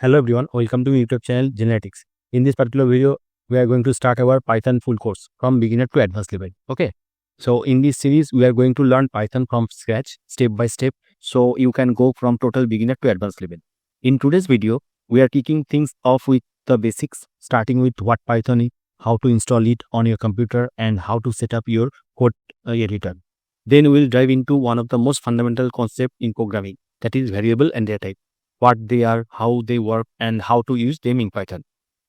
Hello everyone, welcome to YouTube channel Genetics. In this particular video, we are going to start our Python full course from beginner to advanced level. Okay. So in this series, we are going to learn Python from scratch, step by step. So you can go from total beginner to advanced level. In today's video, we are kicking things off with the basics, starting with what Python is, how to install it on your computer, and how to set up your code editor. Then we will dive into one of the most fundamental concepts in programming, that is variable and data type. What they are, how they work, and how to use them in Python.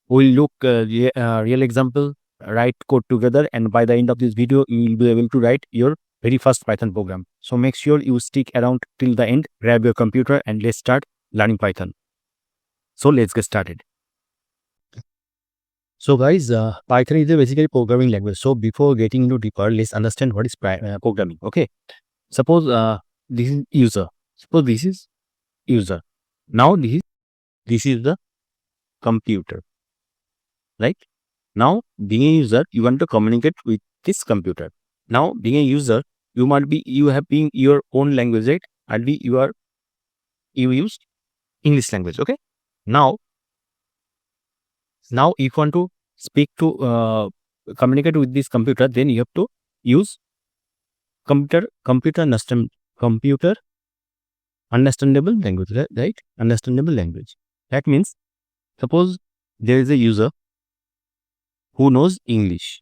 We'll look real example, write code together, and by the end of this video, you will be able to write your very first Python program. So make sure you stick around till the end, grab your computer, and let's start learning Python. So let's get started. So guys, Python is a basically programming language. So before getting into deeper, let's understand what is programming. Okay, suppose this is user. Suppose this is user. Now this is the computer, right? Now being a user, you want to communicate with this computer. Now being a user, you have been your own language, right? And you use English language. Okay. Now if you want to speak to communicate with this computer, then you have to use computer understandable language, right? Understandable language. That means, suppose there is a user who knows English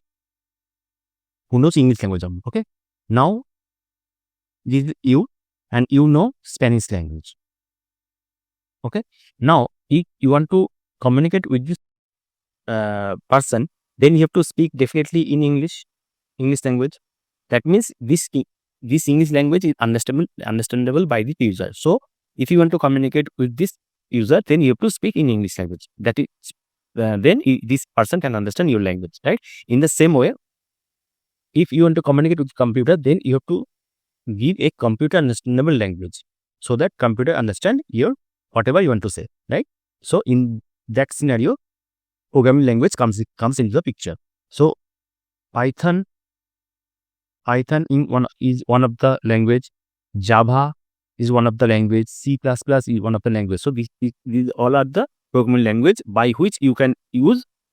language. Okay. Now, this is you, and you know Spanish language. Okay. Now, if you want to communicate with this person, then you have to speak definitely in English language. That means this English language is understandable by the user. So if you want to communicate with this user, then you have to speak in English language. That is, then this person can understand your language, right? In the same way, if you want to communicate with the computer, then you have to give a computer understandable language so that computer understand your whatever you want to say, right? So in that scenario, programming language comes into the picture. So Python is one of the language. Java is one of the language. C++ is one of the language. So these all are the programming language by which you can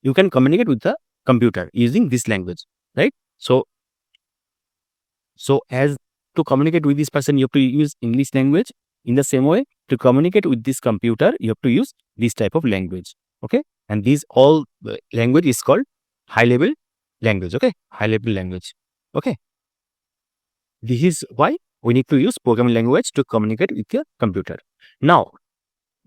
communicate with the computer using this language, right? So as to communicate with this person, you have to use English language. In the same way, to communicate with this computer, you have to use this type of language. Okay, and these all language is called high level language. Okay, high level language. Okay. This is why we need to use programming language to communicate with your computer. Now,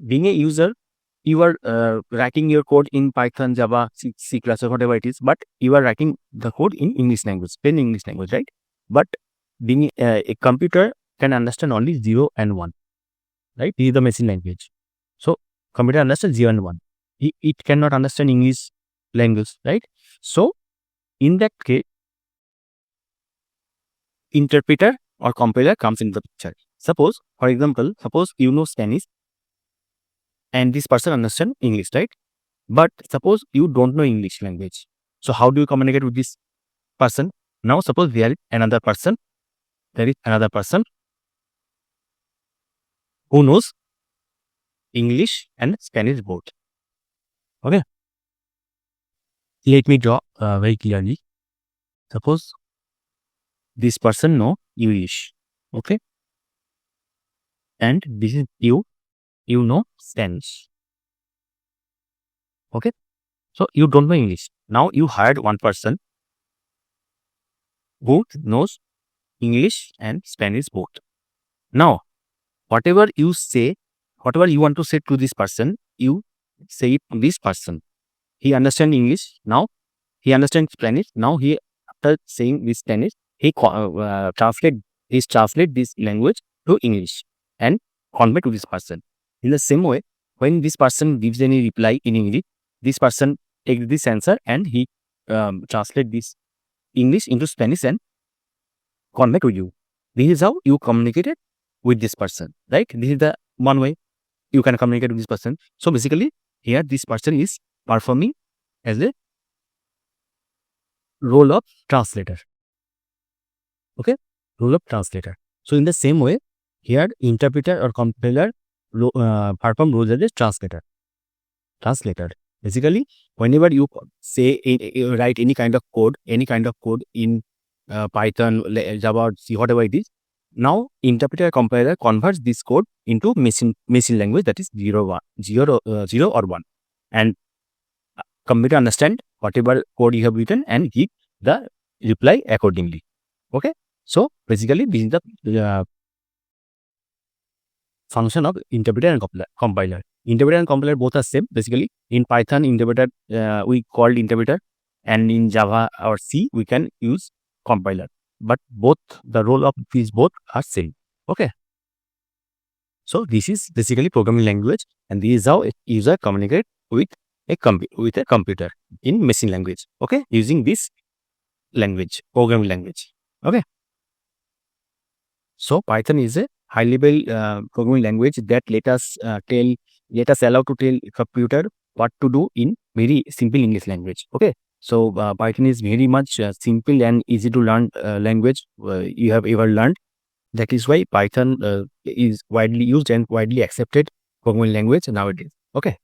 being a user, you are writing your code in Python, Java, C++, or whatever it is, but you are writing the code in English language, plain English language, right? But being a computer can understand only 0 and 1, right? This is the machine language. So, computer understands 0 and 1. It cannot understand English language, right? So, in that case, interpreter or compiler comes into the picture. Suppose, for example, you know Spanish and this person understands English, right? But suppose you don't know English language. So how do you communicate with this person? Now suppose there is another person who knows English and Spanish both. Okay. Let me draw very clearly. Suppose this person know English, okay, and this is you know Spanish, okay. So you don't know English. Now you hired one person who knows English and Spanish both. Now, whatever you want to say to this person, you say it to this person. He understands English. Now he understands Spanish. Now after saying this Spanish, he translate this language to English and convey to this person. In the same way, when this person gives any reply in English, this person takes this answer and he translate this English into Spanish and convey to you. This is how you communicated with this person, right? This is the one way you can communicate with this person. So basically, here this person is performing as a role of translator. Okay, role of translator. So in the same way, here interpreter or compiler perform roles as a translator. translator. Basically, whenever you say write any kind of code in Python, Java, C, whatever it is, now interpreter compiler converts this code into machine language, that is 0 or 1, and computer understand whatever code you have written and give the reply accordingly. Okay, so basically this is the function of interpreter and compiler. Interpreter and compiler both are same. Basically, in Python, interpreter we called interpreter, and in Java or C we can use compiler. But both, the role of these both are same. Okay. So this is basically programming language, and this is how a user communicate with a computer in machine language. Okay, using this language, programming language. Okay. So Python is a high-level programming language that let us allow to tell computer what to do in very simple English language. Okay, so Python is very much simple and easy to learn language you have ever learned. That is why Python is widely used and widely accepted programming language nowadays. Okay.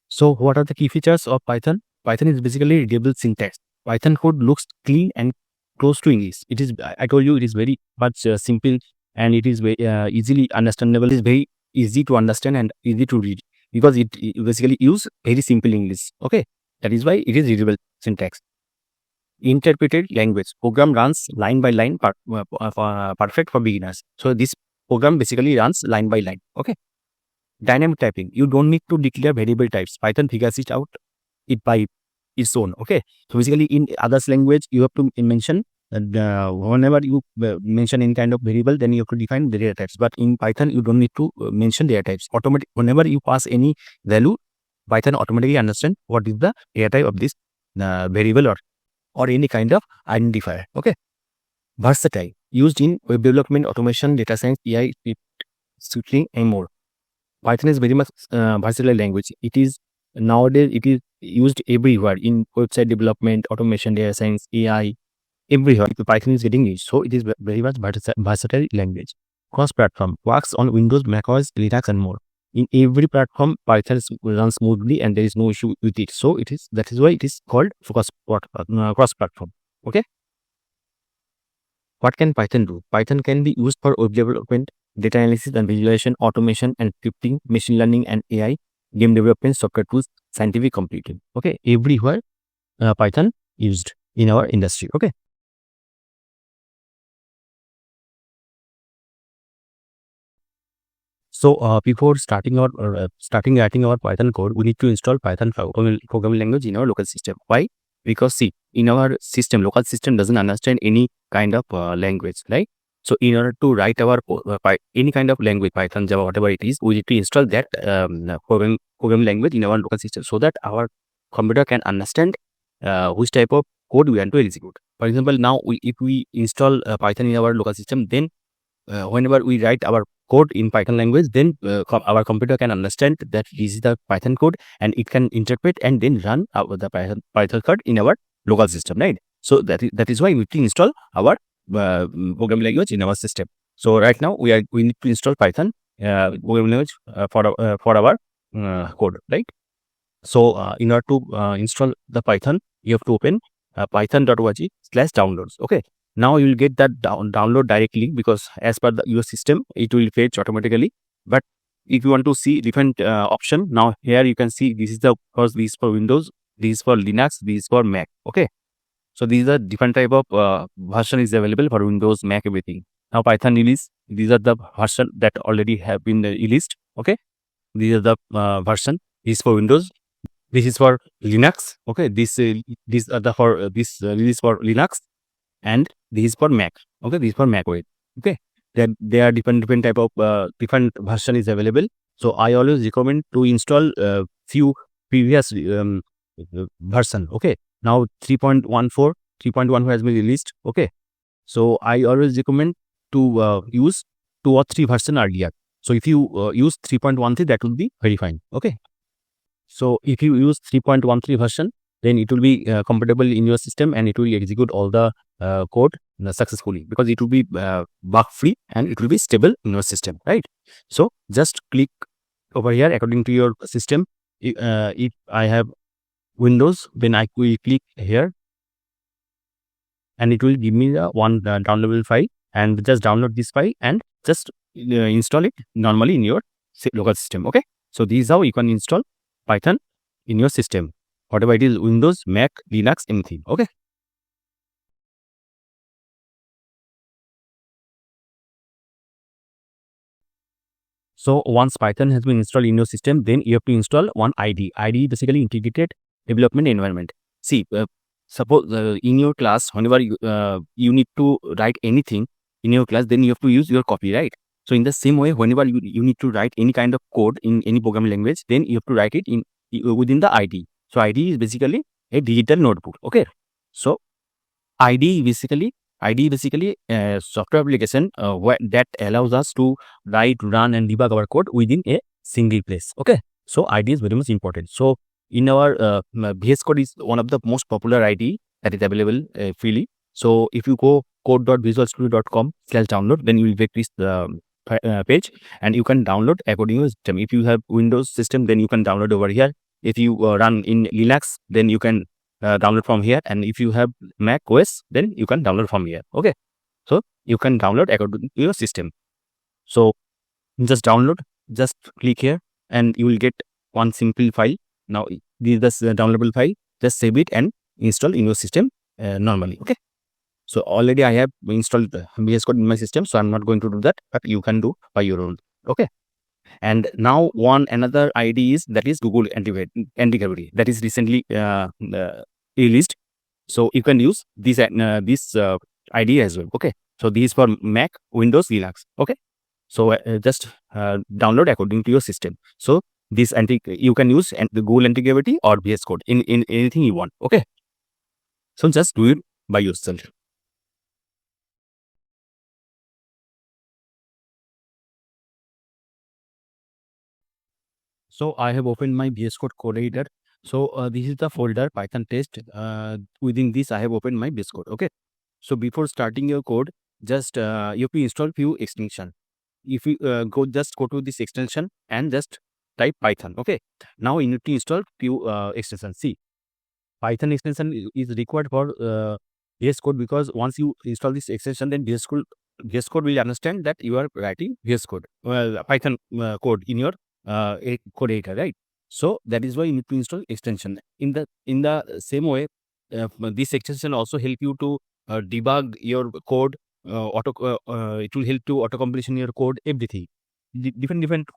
So what are the key features of Python? Python is basically readable syntax. Python code looks clean and close to English. It is, I told you, it is very much simple, and it is very easily understandable. It is very easy to understand and easy to read because it basically use very simple English. Okay, that is why it is readable syntax. Interpreted language. Program runs line by line, perfect for beginners. So this program basically runs line by line. Okay. Dynamic typing. You don't need to declare variable types. Python figures it out by its own. Okay. So basically in others language, you have to mention whenever you mention any kind of variable, then you have to define the data types. But in Python, you don't need to mention data types. Whenever you pass any value, Python automatically understand what is the data type of this variable or any kind of identifier. Okay. Versatile. Used in web development, automation, data science, AI, scripting, and more. Python is very much versatile language. Nowadays it is used everywhere in website development, automation, data science, AI, everywhere. Python is getting used, so it is very much versatile language. Cross-platform, works on Windows, macOS, Linux, and more. In every platform, Python runs smoothly, and there is no issue with it. So that is why it is called cross-platform. Okay. What can Python do? Python can be used for web development, data analysis and visualization, automation and scripting, machine learning and AI, game development, software tools, scientific computing. Okay, everywhere Python used in our industry. Okay. So before starting writing our Python code, we need to install Python programming language in our local system. Why? Because see, in our system, local system doesn't understand any kind of language, right? So in order to write our any kind of language, Python, Java, whatever it is, we need to install that programming language in our local system so that our computer can understand which type of code we want to execute. For example, now if we install Python in our local system, then whenever we write our code in Python language, then our computer can understand that this is the Python code, and it can interpret and then run the Python code in our local system, right? So that is why we need to install our programming language in our system. So right now we need to install Python programming language for our code, right? So in order to install the Python, you have to open python.org/downloads. Okay. Now you will get that download directly, because as per your system, it will fetch automatically. But if you want to see different option, now here you can see this is this is for Windows, this is for Linux, this is for Mac. Okay. So these are different type of version is available for Windows, Mac, everything. Now Python release, these are the version that already have been released. Okay. These are the version. This is for Windows. This is for Linux. Okay. This release for Linux, and this is for Mac. Okay. This is for Mac OS. Okay. There are different type of different version is available. So I always recommend to install few previous version. Okay. Now 3.14 has been released. Okay. So I always recommend to use 2 or 3 version earlier. So if you use 3.13, that will be very fine. Okay. So if you use 3.13 version, then it will be compatible in your system, and it will execute all the code successfully, because it will be bug free and it will be stable in your system, right? So just click over here according to your system. If I have Windows, then I will click here and it will give me the one downloadable file, and just download this file and just install it normally in your local system. Okay, so this is how you can install Python in your system, whatever it is, Windows, Mac, Linux, anything. Okay. So once Python has been installed in your system, then you have to install one IDE. IDE basically integrated development environment. See, suppose in your class, whenever you need to write anything in your class, then you have to use your copy, right? So in the same way, whenever you need to write any kind of code in any programming language, then you have to write it in within the IDE. So IDE is basically a digital notebook. Okay. So IDE basically software application that allows us to write, run, and debug our code within a single place. Okay, so IDE is very much important. So in our VS Code is one of the most popular IDE that is available freely. So if you go code.visualstudio.com/download, then you will get this page, and you can download according to your system. If you have Windows system, then you can download over here. If you run in Linux, then you can download from here, and if you have Mac OS, then you can download from here. Okay, so you can download according to your system. So just download, just click here, and you will get one simple file. Now this is the downloadable file. Just save it and install in your system normally. Okay, so already I have installed VS Code in my system, so I'm not going to do that, but you can do by your own. Okay. And now another IDE is that is Google Anti-Gravity that is recently released. So you can use this IDE as well. Okay, so these for Mac, Windows, Linux. Okay, so just download according to your system. So this you can use the Google Anti-Gravity or VS Code in anything you want. Okay, so just do it by yourself. So I have opened my VS Code code editor. So this is the folder Python test. Within this, I have opened my VS Code. Okay. So before starting your code, just you have to install few extension. If you go to this extension and just type Python. Okay. Now you need to install few extensions. See, Python extension is required for VS Code, because once you install this extension, then VS Code will understand that you are writing VS Code, Python code in your code editor, right? So that is why you need to install extension. In the same way, this extension also help you to debug your code. It will help to auto completion your code, everything. Different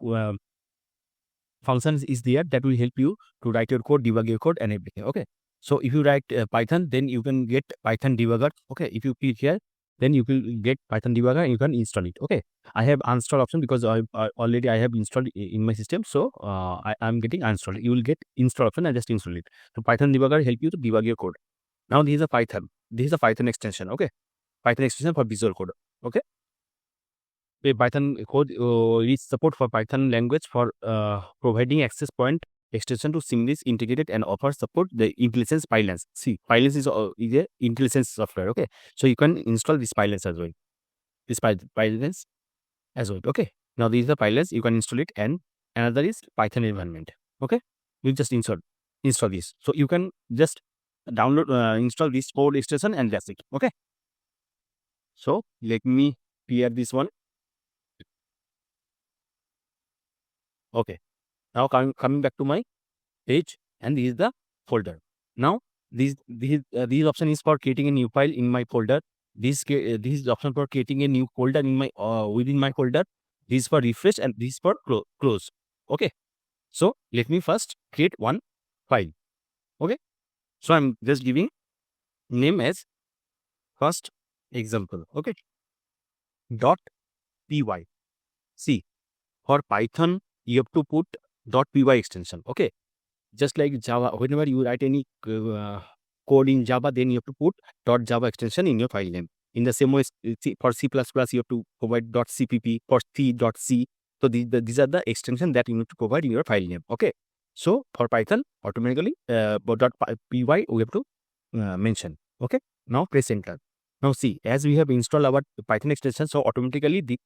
functions is there that will help you to write your code, debug your code, and everything. Okay. So if you write Python, then you can get Python debugger. Okay. If you click here, then you will get Python debugger and you can install it. Okay. I have uninstall option because I already have installed in my system. So I am getting uninstalled. You will get install option and just install it. So Python debugger help you to debug your code. Now this is a Python. This is a Python extension. Okay. Python extension for Visual Code. Okay. A Python code is support for Python language for providing access point extension to seamless integrated and offer support the IntelliSense Pylance. See, Pylance is a IntelliSense software. Okay, so you can install this Pylance as well. This Pylance as well. Okay, now this is the Pylance. You can install it, and another is Python environment. Okay, you just install this. So you can just download install this code extension, and that's it. Okay, so let me clear this one. Okay, now coming back to my page, and this is the folder. Now this option is for creating a new file in my folder. This is option for creating a new folder in my within my folder. This is for refresh, and this is for close. Okay, so let me first create one file. Okay, so I'm just giving name as first example. Okay, .py. See, for Python you have to put .py extension. Okay, just like Java, whenever you write any code in Java, then you have to put .java extension in your file name. In the same way, for C++, you have to provide .cpp, for C.c. So these are the extensions that you need to provide in your file name. Okay, so for Python, automatically .py we have to mention. Okay, now press enter. Now see, as we have installed our Python extension, so automatically the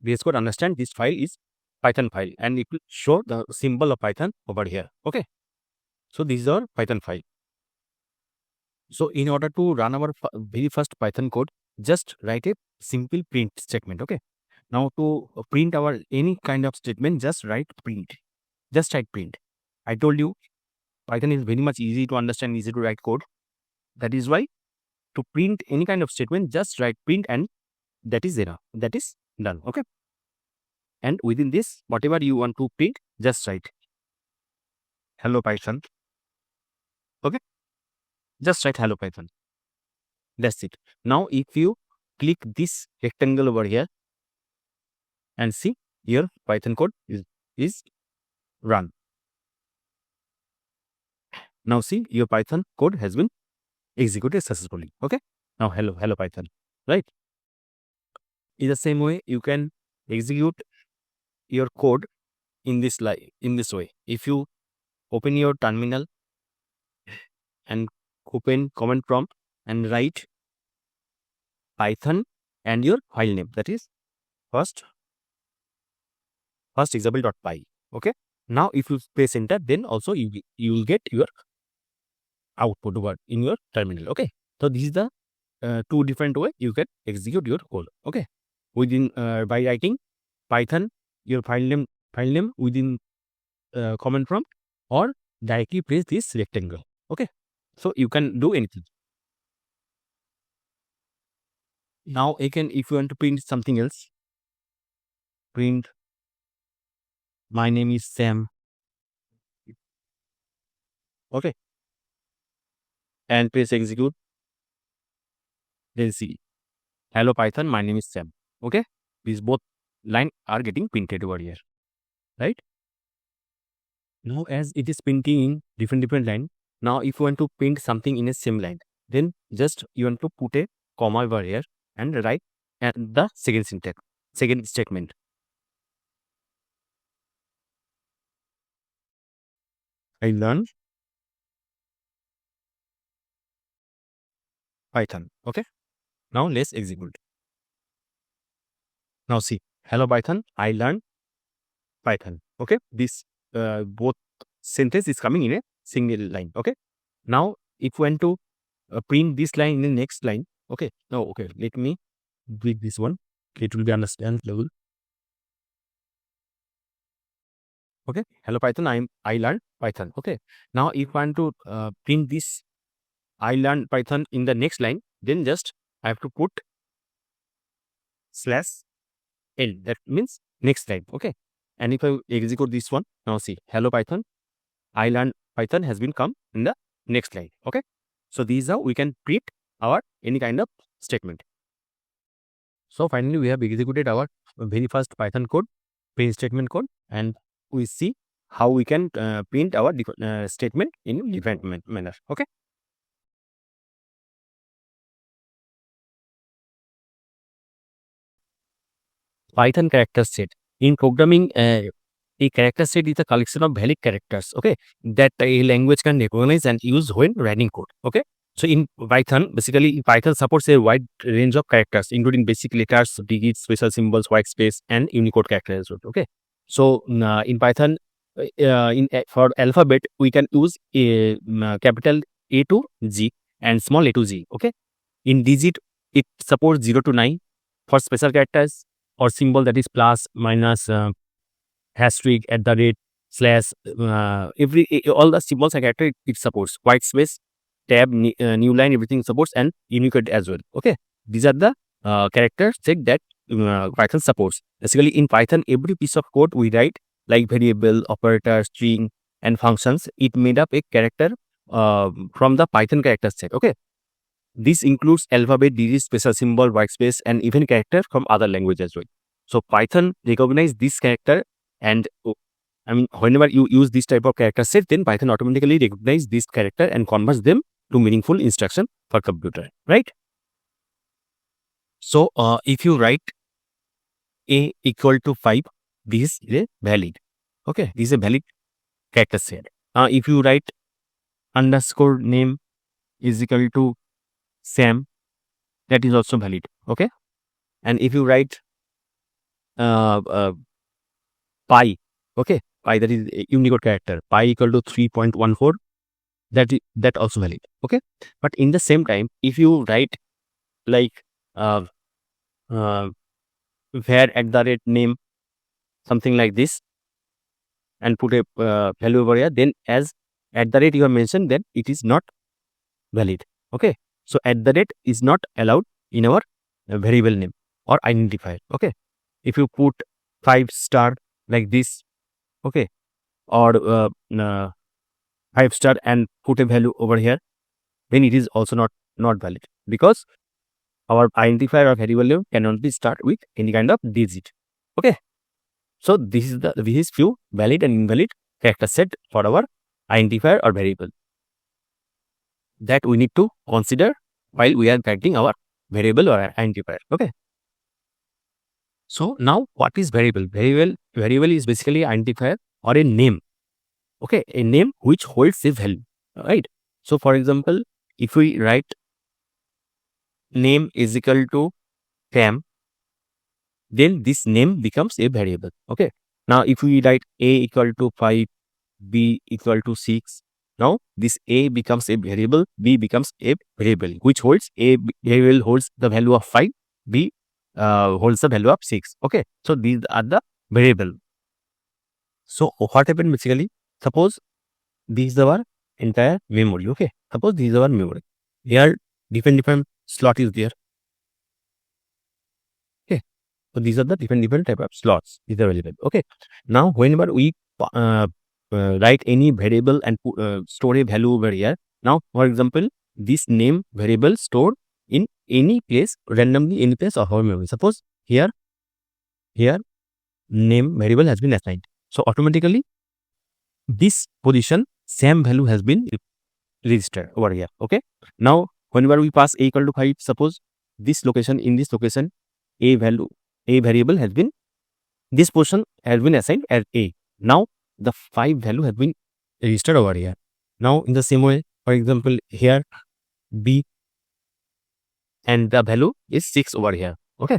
VS Code understand this file is Python file, and it will show the symbol of Python over here. Okay, so this is our Python file. So in order to run our very first Python code, just write a simple print statement. Okay, now to print our any kind of statement, just write print. Just write print. I told you Python is very much easy to understand, easy to write code. That is why to print any kind of statement, just write print, and that is enough. That is done. Okay. And within this, whatever you want to print, just write hello Python. Okay. Just write hello Python. That's it. Now, if you click this rectangle over here and see, your Python code is run. Now see, your Python code has been executed successfully. Okay. Now hello Python, right? In the same way, you can execute your code in this way. If you open your terminal and open command prompt and write Python and your file name, that is first example.py. Okay. Now if you press enter, then also you will get your output word in your terminal. Okay. So this is the two different way you can execute your code. Okay. Within by writing Python your file name within command prompt, or directly press this rectangle. Okay. So you can do anything. Now again, if you want to print something else, print my name is Sam. Okay. And press execute. Then see hello Python, my name is Sam. Okay. These both line are getting printed over here, right? Now as it is printing in different line, now if you want to print something in a same line, then just you want to put a comma over here and write and the second statement. I learned Python. Okay. Now let's execute. Now see, hello Python, I learned Python. Okay. This both sentence is coming in a single line. Okay. Now if you want to print this line in the next line. Okay. Now okay, let me do this one. It will be understandable. Okay. Hello Python, I learned Python. Okay. Now if I want to print this I learned Python in the next line, then just I have to put /n. That means next line. Okay. And if I execute this one, now see, hello Python, I learned Python has been come in the next line. Okay. So these are we can print our any kind of statement. So finally we have executed our very first Python code, print statement code, and we see how we can print our statement in different manner. Okay. Python character set. In programming, a character set is a collection of valid characters, okay, that a language can recognize and use when writing code. Okay. So in Python, basically Python supports a wide range of characters, including basic letters, digits, special symbols, white space, and Unicode characters. Okay. So in Python, for alphabet, we can use a capital A to G and small a to Z. Okay. In digit, it supports 0 to 9. For special characters or symbol, that is plus, minus, asterisk, at the rate, slash, all the symbols and character it supports. White space, tab, new line, everything supports, and Unicode as well. Okay. These are the characters set that Python supports. Basically in Python, every piece of code we write, like variable, operator, string, and functions, it made up a character from the Python character set. Okay. This includes alphabet, digits, special symbol, white space, and even character from other languages as well. So Python recognize this character, and whenever you use this type of character set, then Python automatically recognize this character and converts them to meaningful instruction for computer, right? So if you write a equal to 5, this is a valid. Okay, this is a valid character set. If you write underscore name is equal to Sam, that is also valid. Okay. And if you write pi. Okay, pi, that is a Unicode character. Pi equal to 3.14. That also valid. Okay, but in the same time, if you write like uh, uh, var at the rate name, something like this, and put a value over here, then as at the rate you have mentioned, then it is not valid. Okay, so at the rate is not allowed in our variable name or identifier. Okay, if you put 5 star like this, okay, or 5 star and put a value over here, then it is also not valid, because our identifier or variable name cannot be start with any kind of digit. Okay, so this is few valid and invalid character set for our identifier or variable that we need to consider while we are writing our variable or identifier. Okay, so now what is variable? Variable is basically identifier or a name. Okay, a name which holds a value, right? So for example, if we write name is equal to fam, then this name becomes a variable. Okay, now if we write a equal to 5, b equal to 6, now this a becomes a variable, b becomes a variable which holds a variable holds the value of 5, b holds the value of 6. Okay, so these are the variable. So what happened basically, suppose this is our entire memory. Okay, suppose this is our memory, here different slot is there. Okay, so these are the different type of slots is available. Okay, now whenever we write any variable and store a value over here, now for example this name variable stored in any place, randomly any place of our memory. Suppose here name variable has been assigned, so automatically this position same value has been registered over here. Okay, now whenever we pass a equal to 5, suppose this location, in this location a variable has been, this position has been assigned as a. Now the 5 value has been registered over here. Now in the same way, for example here b and the value is 6 over here. Okay,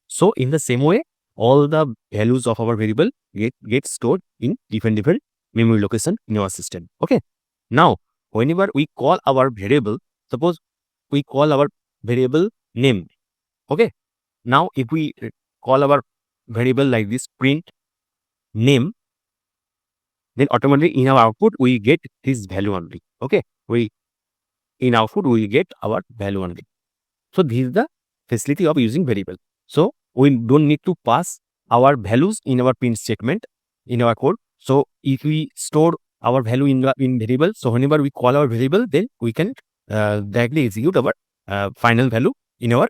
so in the same way all the values of our variable get stored in different memory location in our system. Okay, now whenever we call our variable, suppose we call our variable name. Okay, now if we call our variable like this, print name, then automatically in our output we get this value only. Okay, in output we get our value only. So this is the facility of using variable. So we don't need to pass our values in our print statement in our code. So if we store our value in variable, so whenever we call our variable, then we can directly execute our final value in our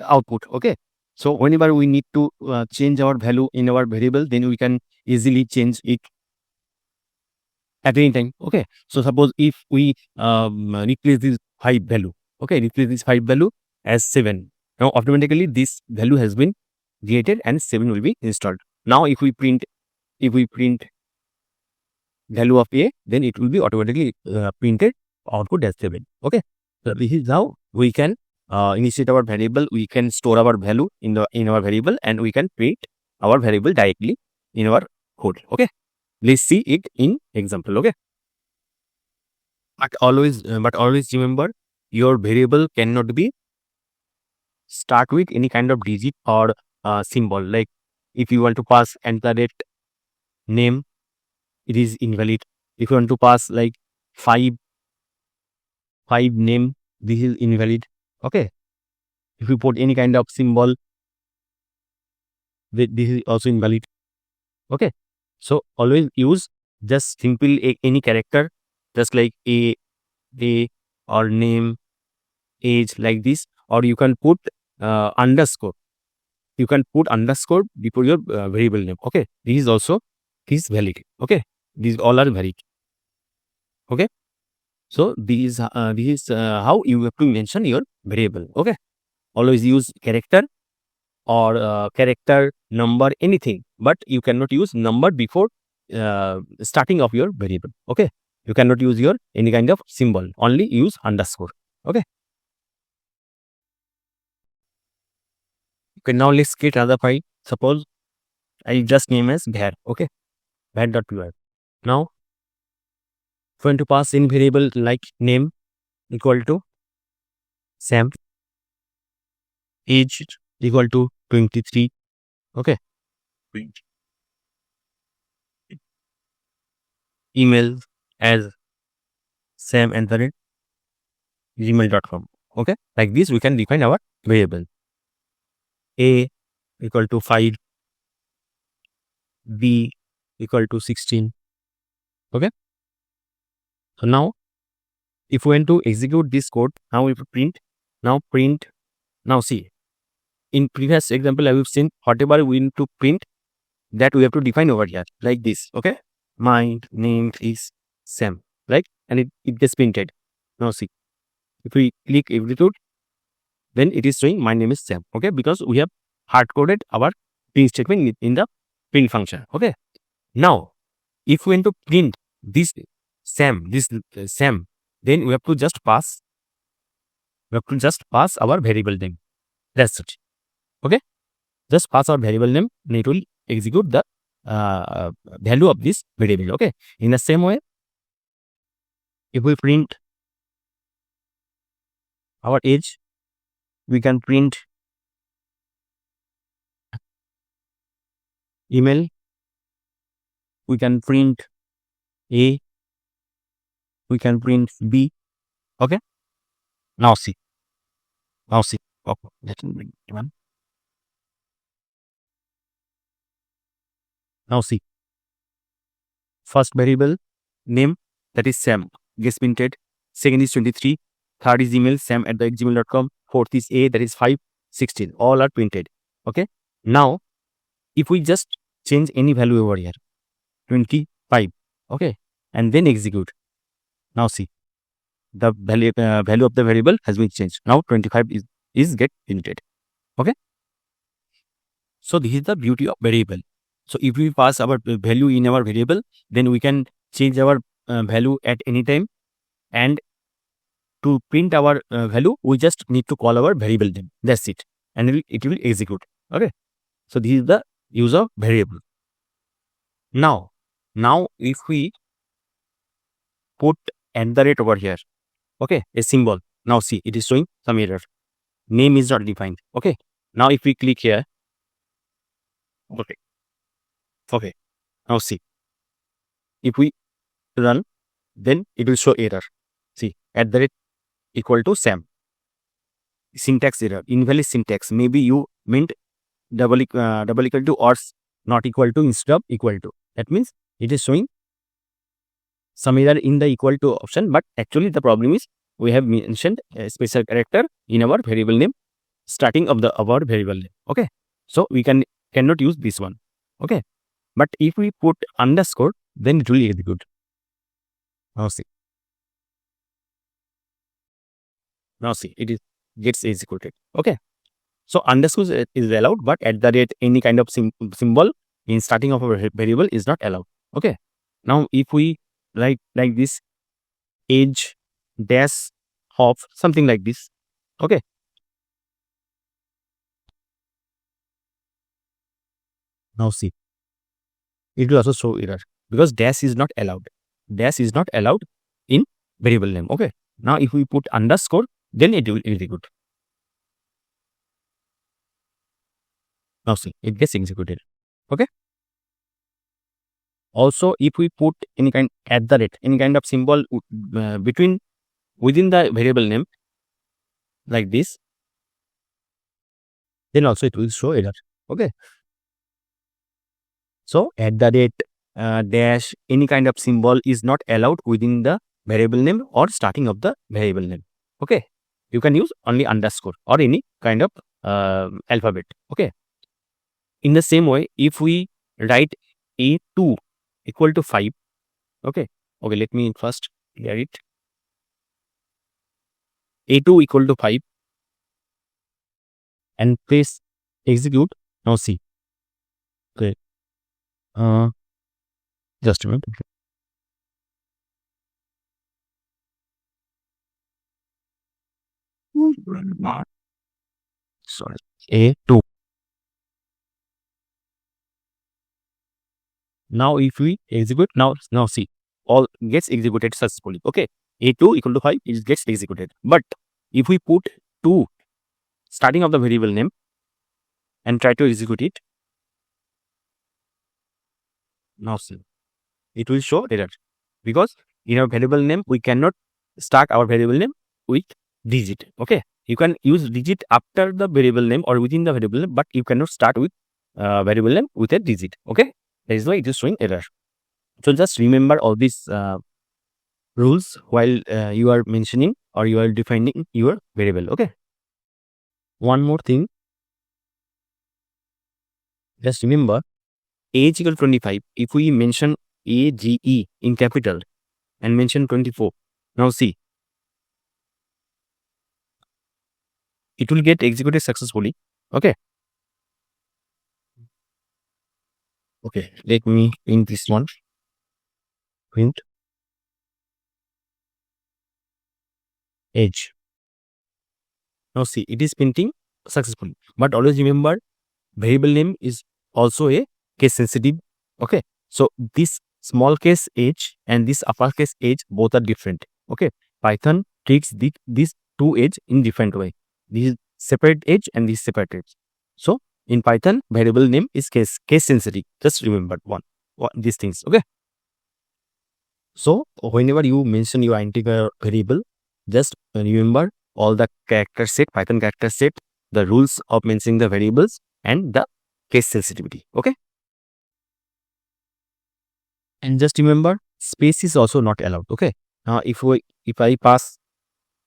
output. Okay, so whenever we need to change our value in our variable, then we can easily change it at any time. Okay, so suppose if we replace this 5 value, okay, replace this 5 value as 7, now automatically this value has been created and 7 will be installed. Now if we print value of a, then it will be automatically printed output as 7. Okay, so this is how we can initiate our variable, we can store our value in our variable, and we can print our variable directly in our code. Okay, let's see it in example. Okay, but always remember, your variable cannot be start with any kind of digit or symbol. Like if you want to pass @ name, it is invalid. If you want to pass like 5 name, this is invalid. Okay, if you put any kind of symbol, this is also invalid. Okay, so always use just simple any character, just like a or name, age, like this, or you can put underscore. You can put underscore before your variable name. Okay, this is also valid. Okay, these all are valid. Okay, so this is how you have to mention your variable. Okay, always use character or character, number, anything, but you cannot use number before starting of your variable. Okay, you cannot use your any kind of symbol, only use underscore. Okay, now let's get another file. Suppose I just name as var. Okay, var.py. Now, going to pass in variable like name equal to Sam, age equal to 23. Okay, email as sam@gmail.com. Okay, like this we can define our variable. A equal to 5, B equal to 16. Okay, so now if we want to execute this code, now we print, now see, in previous example I have seen whatever we need to print, that we have to define over here like this. Okay, my name is Sam, right? And it gets printed. Now see, if we click execute, then it is showing my name is Sam. Okay, because we have hard coded our print statement in the print function. Okay, now if we want to print this Sam, then we have to just pass our variable name. That's it. Okay, just pass our variable name and it will execute the value of this variable. Okay, in the same way, if we print our age, we can print email, we can print A, we can print B. Okay, now see, okay, let me bring it one. Now see, first variable name, that is Sam, gets printed. Second is 23. Third is email, sam@gmail.com. Fourth is A, that is 5, 16. All are printed. Okay. Now, if we just change any value over here, 25. Okay. And then execute. Now see, the value of the variable has been changed. Now 25 is get printed. Okay. So this is the beauty of variable. So if we pass our value in our variable, then we can change our value at any time, and to print our value, we just need to call our variable name. That's it, and it will execute. Okay, so this is the use of variable. Now if we put @ over here, okay, a symbol. Now see, it is showing some error. Name is not defined. Okay, now if we click here, okay, now see, if we run, then it will show error. See, @ equal to Sam. Syntax error, invalid syntax. Maybe you meant double equal to or not equal to instead of equal to. That means it is showing some error in the equal to option, but actually the problem is we have mentioned a special character in our variable name starting of our variable name. Okay, so we cannot use this one. Okay, but if we put underscore, then it will execute. Now see, it gets executed. Okay, so underscore is allowed, but @ any kind of symbol in starting of a variable is not allowed. Okay, now if we write like this, age dash of something like this. Okay, now see, it will also show error because dash is not allowed. Dash is not allowed in variable name. Okay, now if we put underscore, then it will execute. Now see, it gets executed. Okay, also if we put any kind @ any kind of symbol within the variable name like this, then also it will show error. Okay, so @ dash any kind of symbol is not allowed within the variable name or starting of the variable name. Okay, you can use only underscore or any kind of alphabet. Okay, in the same way, if we write A2 equal to 5, okay, let me first clear it. A2 equal to 5 and press execute. Now see, okay, just a minute. Sorry, A2. Now if we execute, now see, all gets executed successfully. Okay, a2 equal to 5, it gets executed. But if we put 2 starting of the variable name and try to execute it, now see, it will show error, because in our variable name we cannot start our variable name with digit. Okay, you can use digit after the variable name or within the variable name, but you cannot start with variable name with a digit. Okay, that is why it is showing error. So just remember all these rules while you are mentioning or you are defining your variable. Okay, one more thing, just remember age equal 25. If we mention AGE in capital and mention 24, now see, it will get executed successfully. Okay, let me print this one. Print age. Now see, it is printing successfully. But always remember, variable name is also a case sensitive. Okay, so this small case age and this uppercase age both are different. Okay, Python treats these two age in different way. This is separate age and this separate age. So in Python, variable name is case sensitive. Just remember these things. Okay. So whenever you mention your integer variable, just remember all the character set, Python character set, the rules of mentioning the variables and the case sensitivity. Okay. And just remember, space is also not allowed. Okay. Now if I pass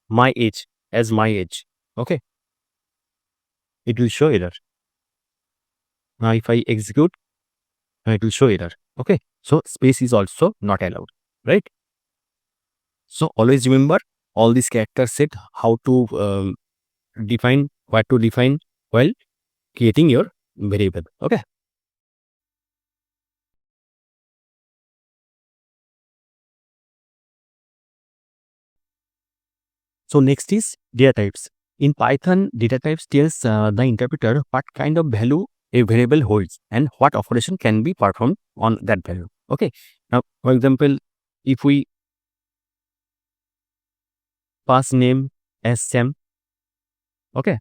my age as my age, okay, it will show error. Now if I execute, it will show error. Okay, so space is also not allowed, right? So always remember all these character set, how to define, what to define while creating your variable. Okay. So next is data types. In Python, data types tells the interpreter what kind of value a variable holds and what operation can be performed on that value. Okay. Now, for example, if we pass name as Sam, okay,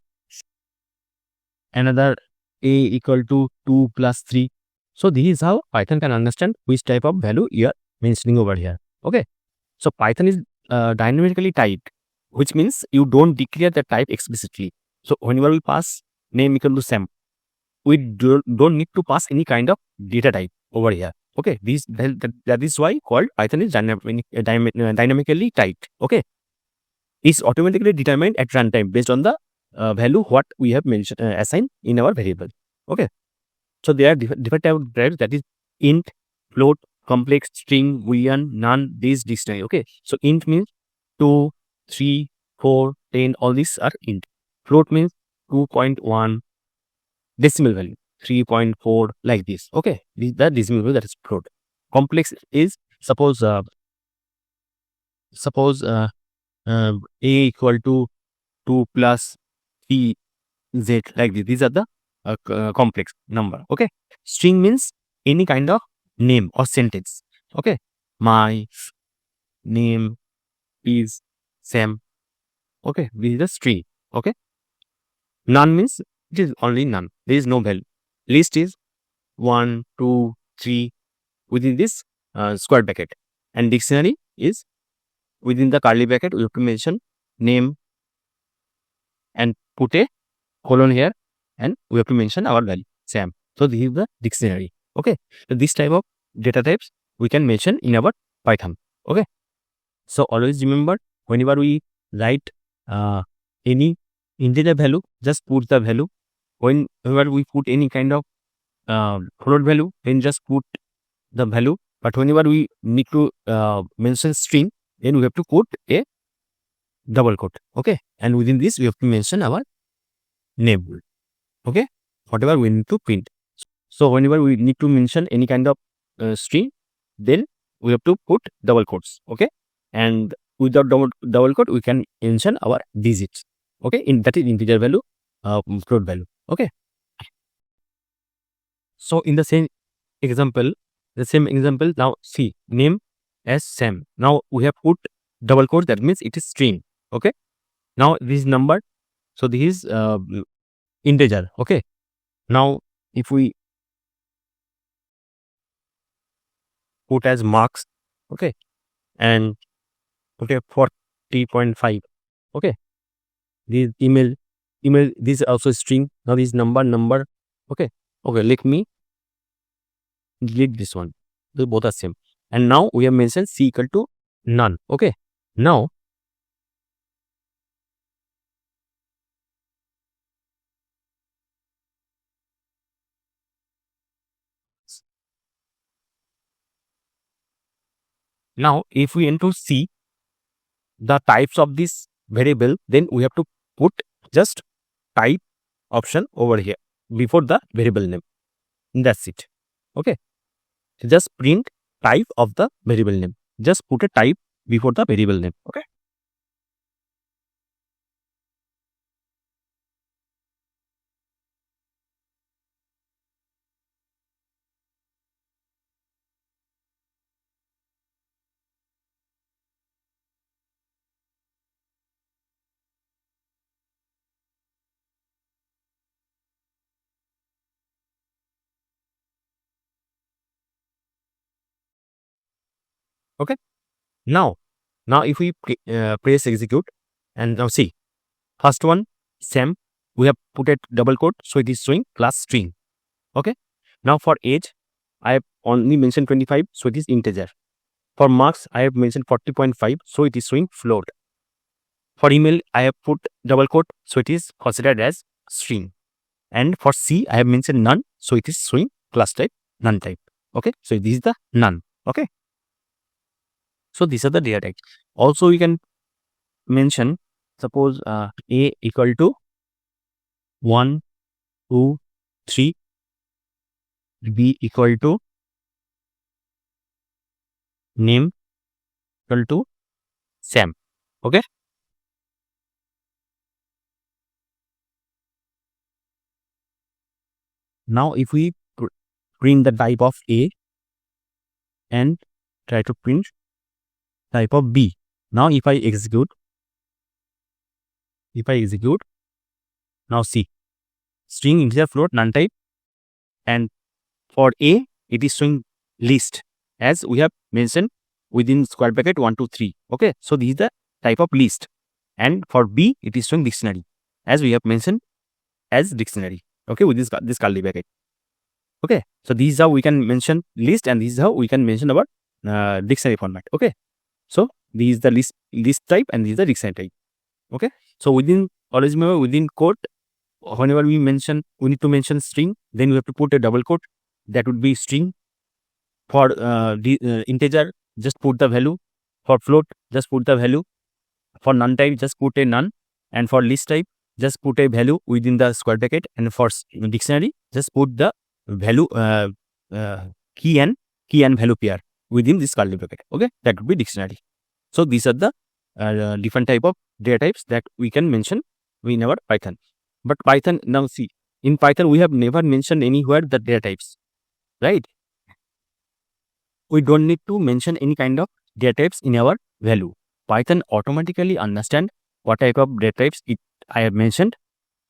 another a equal to 2 plus 3. So this is how Python can understand which type of value you are mentioning over here. Okay. So Python is dynamically typed, which means you don't declare the type explicitly. So whenever we pass name equal to Sam, we don't need to pass any kind of data type over here. Okay, that is why called Python is dynamically typed. Okay, it's automatically determined at runtime based on the value what we have mentioned assigned in our variable. Okay, so there are different type of types, that is int, float, complex, string, boolean, none, this dictionary. Okay, so int means 2, 3, 4, 10, all these are int. Float means 2.1, decimal value 3.4, like this. Okay, this is the decimal value, that is float. Complex is suppose a equal to 2 plus 3 z, like this. These are the complex number. Okay, string means any kind of name or sentence. Okay, my name is Sam. Okay, this is the string. Okay, none means it is only none, there is no value. List is 1, 2, 3 within this square bracket, and dictionary is within the curly bracket. We have to mention name and put a colon here, and we have to mention our value Sam. So this is the dictionary. Okay, so this type of data types we can mention in our Python. Okay, so always remember, whenever we write any integer value, just put the value. Whenever we put any kind of float value, then just put the value. But whenever we need to mention string, then we have to put a double quote. Okay, and within this we have to mention our name. Okay, whatever we need to print. So whenever we need to mention any kind of string, then we have to put double quotes. Okay, and without double quote we can mention our digits. Okay, that is integer value, float value. Okay, so in the same example, the same example. Now see, name as Sam. Now we have put double quote, that means it is string. Okay. Now this is number, so this is integer. Okay. Now if we put as marks, okay, and put a 40.5. okay, this email, this is also string. Now this number. Okay. Let me delete this one. They both are same. And now we have mentioned c equal to none. Okay. Now if we want to see the types of this variable, then we have to put just type option over here before the variable name. That's it. Okay. Just print type of the variable name. Just put a type before the variable name. Okay. Okay. Now if we press execute, and now see, first one Sam, we have put a double quote, so it is showing class string. Okay. Now for age, I have only mentioned 25, so it is integer. For marks, I have mentioned 40.5, so it is showing float. For email, I have put double quote, so it is considered as string. And for C, I have mentioned none, so it is showing class type none type. Okay, so this is the none. Okay, so these are the data types. Also, we can mention, suppose A equal to 1, 2, 3, B equal to name equal to Sam. Okay. Now if we print the type of A and try to print type of B. Now if I execute, now see, string, integer, float, none type, and for A it is showing list, as we have mentioned within square bracket 1, 2, 3. Okay, so this is the type of list. And for B it is showing dictionary, as we have mentioned as dictionary. Okay, with this curly bracket. Okay, so this is how we can mention list, and this is how we can mention our dictionary format. Okay, so this is the list type, and this is the dictionary type. Okay, so always remember, within quote, whenever we need to mention string, then we have to put a double quote, that would be string. For integer, just put the value. For float, just put the value. For none type, just put a none. And for list type, just put a value within the square bracket. And for dictionary, just put the value key and value pair within this curly bracket. Okay, that would be dictionary. So these are the different type of data types that we can mention in our Python. But Python, now see, in Python we have never mentioned anywhere the data types, right? We don't need to mention any kind of data types in our value. Python automatically understand what type of data types I have mentioned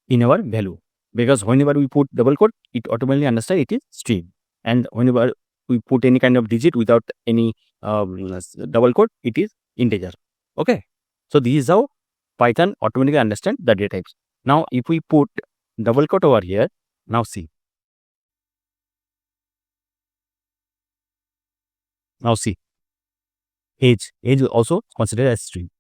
in our value, because whenever we put double quote, it automatically understand it is string, and whenever we put any kind of digit without any double quote, it is integer. Okay, so this is how Python automatically understand the data types. Now if we put double quote over here, now see, age is also considered as string.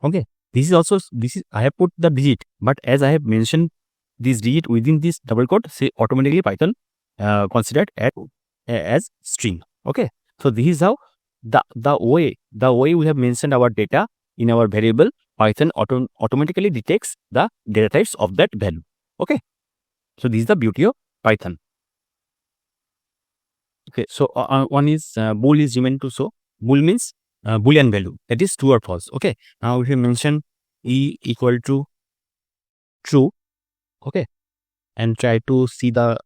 Okay, this is I have put the digit, but as I have mentioned this digit within this double quote, say automatically Python considered as string. Okay, so this is how the way we have mentioned our data in our variable, Python automatically detects the data types of that value. Okay, so this is the beauty of Python. Okay, so one is bool is given to show. Bool means boolean value, that is true or false. Okay, now if you mention E equal to true, okay, and try to see the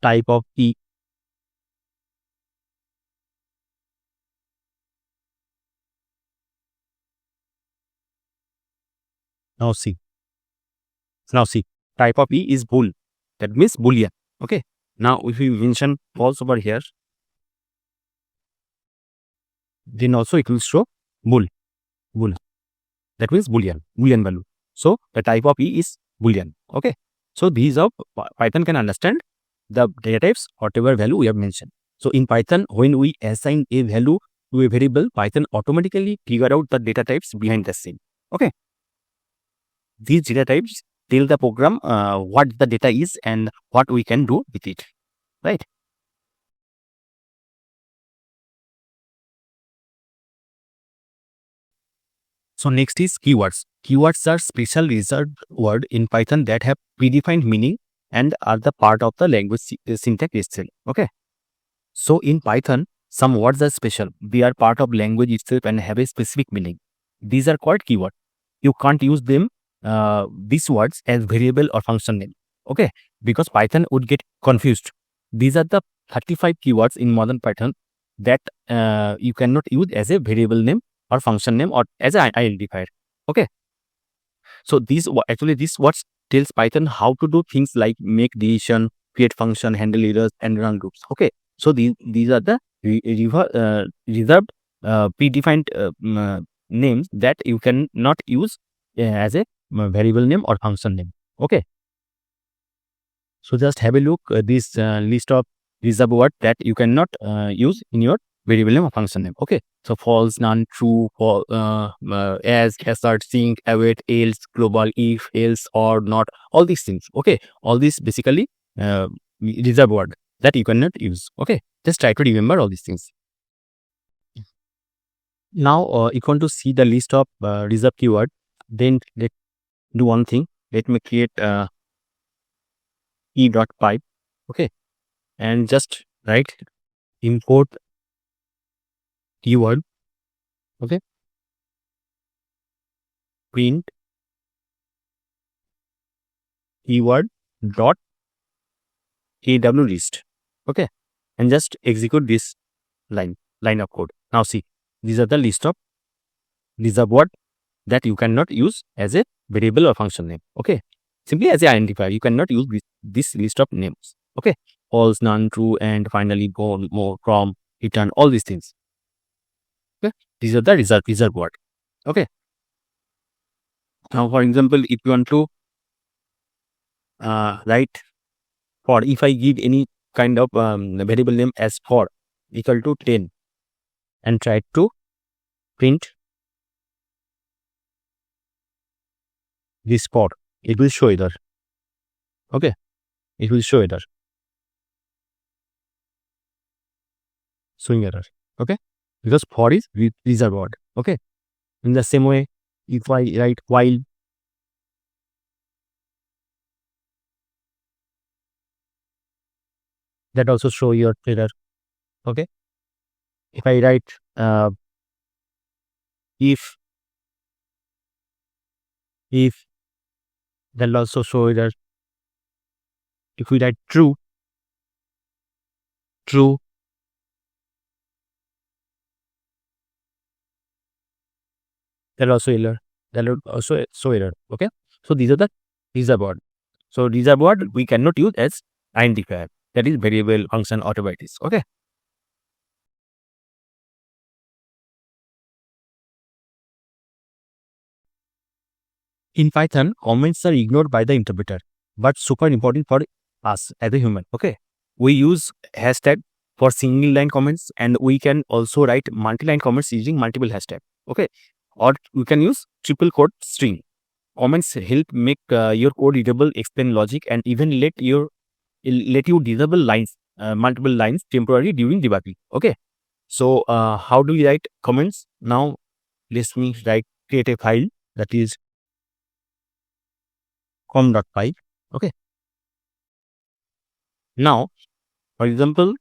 type of E. Now see. Now see. Type of E is bool. That means boolean. Okay. Now if we mention false over here, then also it will show bool. Bool. That means boolean value. So the type of E is boolean. Okay. So these are Python can understand the data types, whatever value we have mentioned. So in Python, when we assign a value to a variable, Python automatically figure out the data types behind the scene. Okay. These data types tell the program what the data is and what we can do with it. Right. So next is keywords. Keywords are special reserved word in Python that have predefined meaning and are the part of the language syntax itself. Okay. So in Python, some words are special. They are part of language itself and have a specific meaning. These are called keywords. You can't use them, these words as variable or function name. Okay. Because Python would get confused. These are the 35 keywords in modern Python that you cannot use as a variable name or function name or as an identifier. Okay. So these words tells Python how to do things like make decision, create function, handle errors, and run loops. Okay. So these are the reserved predefined names that you cannot use as a variable name or function name. Okay. So just have a look this list of reserved words that you cannot use in your variable name or function name. Okay. So false, none, true, as, assert, sync, await, else, global, if, else, or not, all these things. Okay. All these basically reserved word that you cannot use. Okay. Just try to remember all these things. Now you want to see the list of reserved keyword. Then let's do one thing. Let me create e.pipe. Okay. And just write import keyword. Okay. Print keyword dot aw list. Okay. And just execute this line of code. Now see, these are the list of reserved word that you cannot use as a variable or function name. Okay. Simply as an identifier, you cannot use this list of names. Okay. False, none, true, and finally go, more, from, return, all these things. Okay. These are the reserved word. Okay. Now, for example, if you want to write for, if I give any kind of variable name as for equal to 10 and try to print this for, it will show error. Okay. It will show error. Showing error. Okay. Because for is reserved word. Okay. In the same way, if I write while, that also show your error. Okay. If I write if that will also show error. If we write true, that will also error. That will also show error. Okay. So these are the reserved word. So reserved word we cannot use as identifier. That is variable, function, or whatever it is. Okay. In Python, comments are ignored by the interpreter, but super important for us as a human. Okay. We use hashtag for single line comments, and we can also write multi-line comments using multiple hashtag. Okay. Or we can use triple quote string. Comments help make your code readable, explain logic, and even let you disable lines, multiple lines temporarily during debugging. Okay. So how do we write comments? Now let me create a file that is com.py. Okay. Now, for example,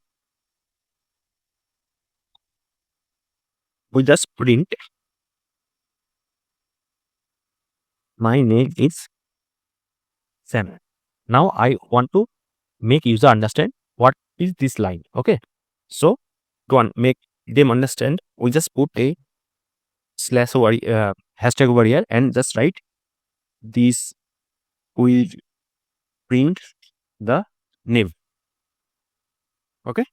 we just print my name is Sam. Now I want to make user understand what is this line. Okay. So to make them understand, we just put a slash over hashtag over here and just write this will print the name. Okay.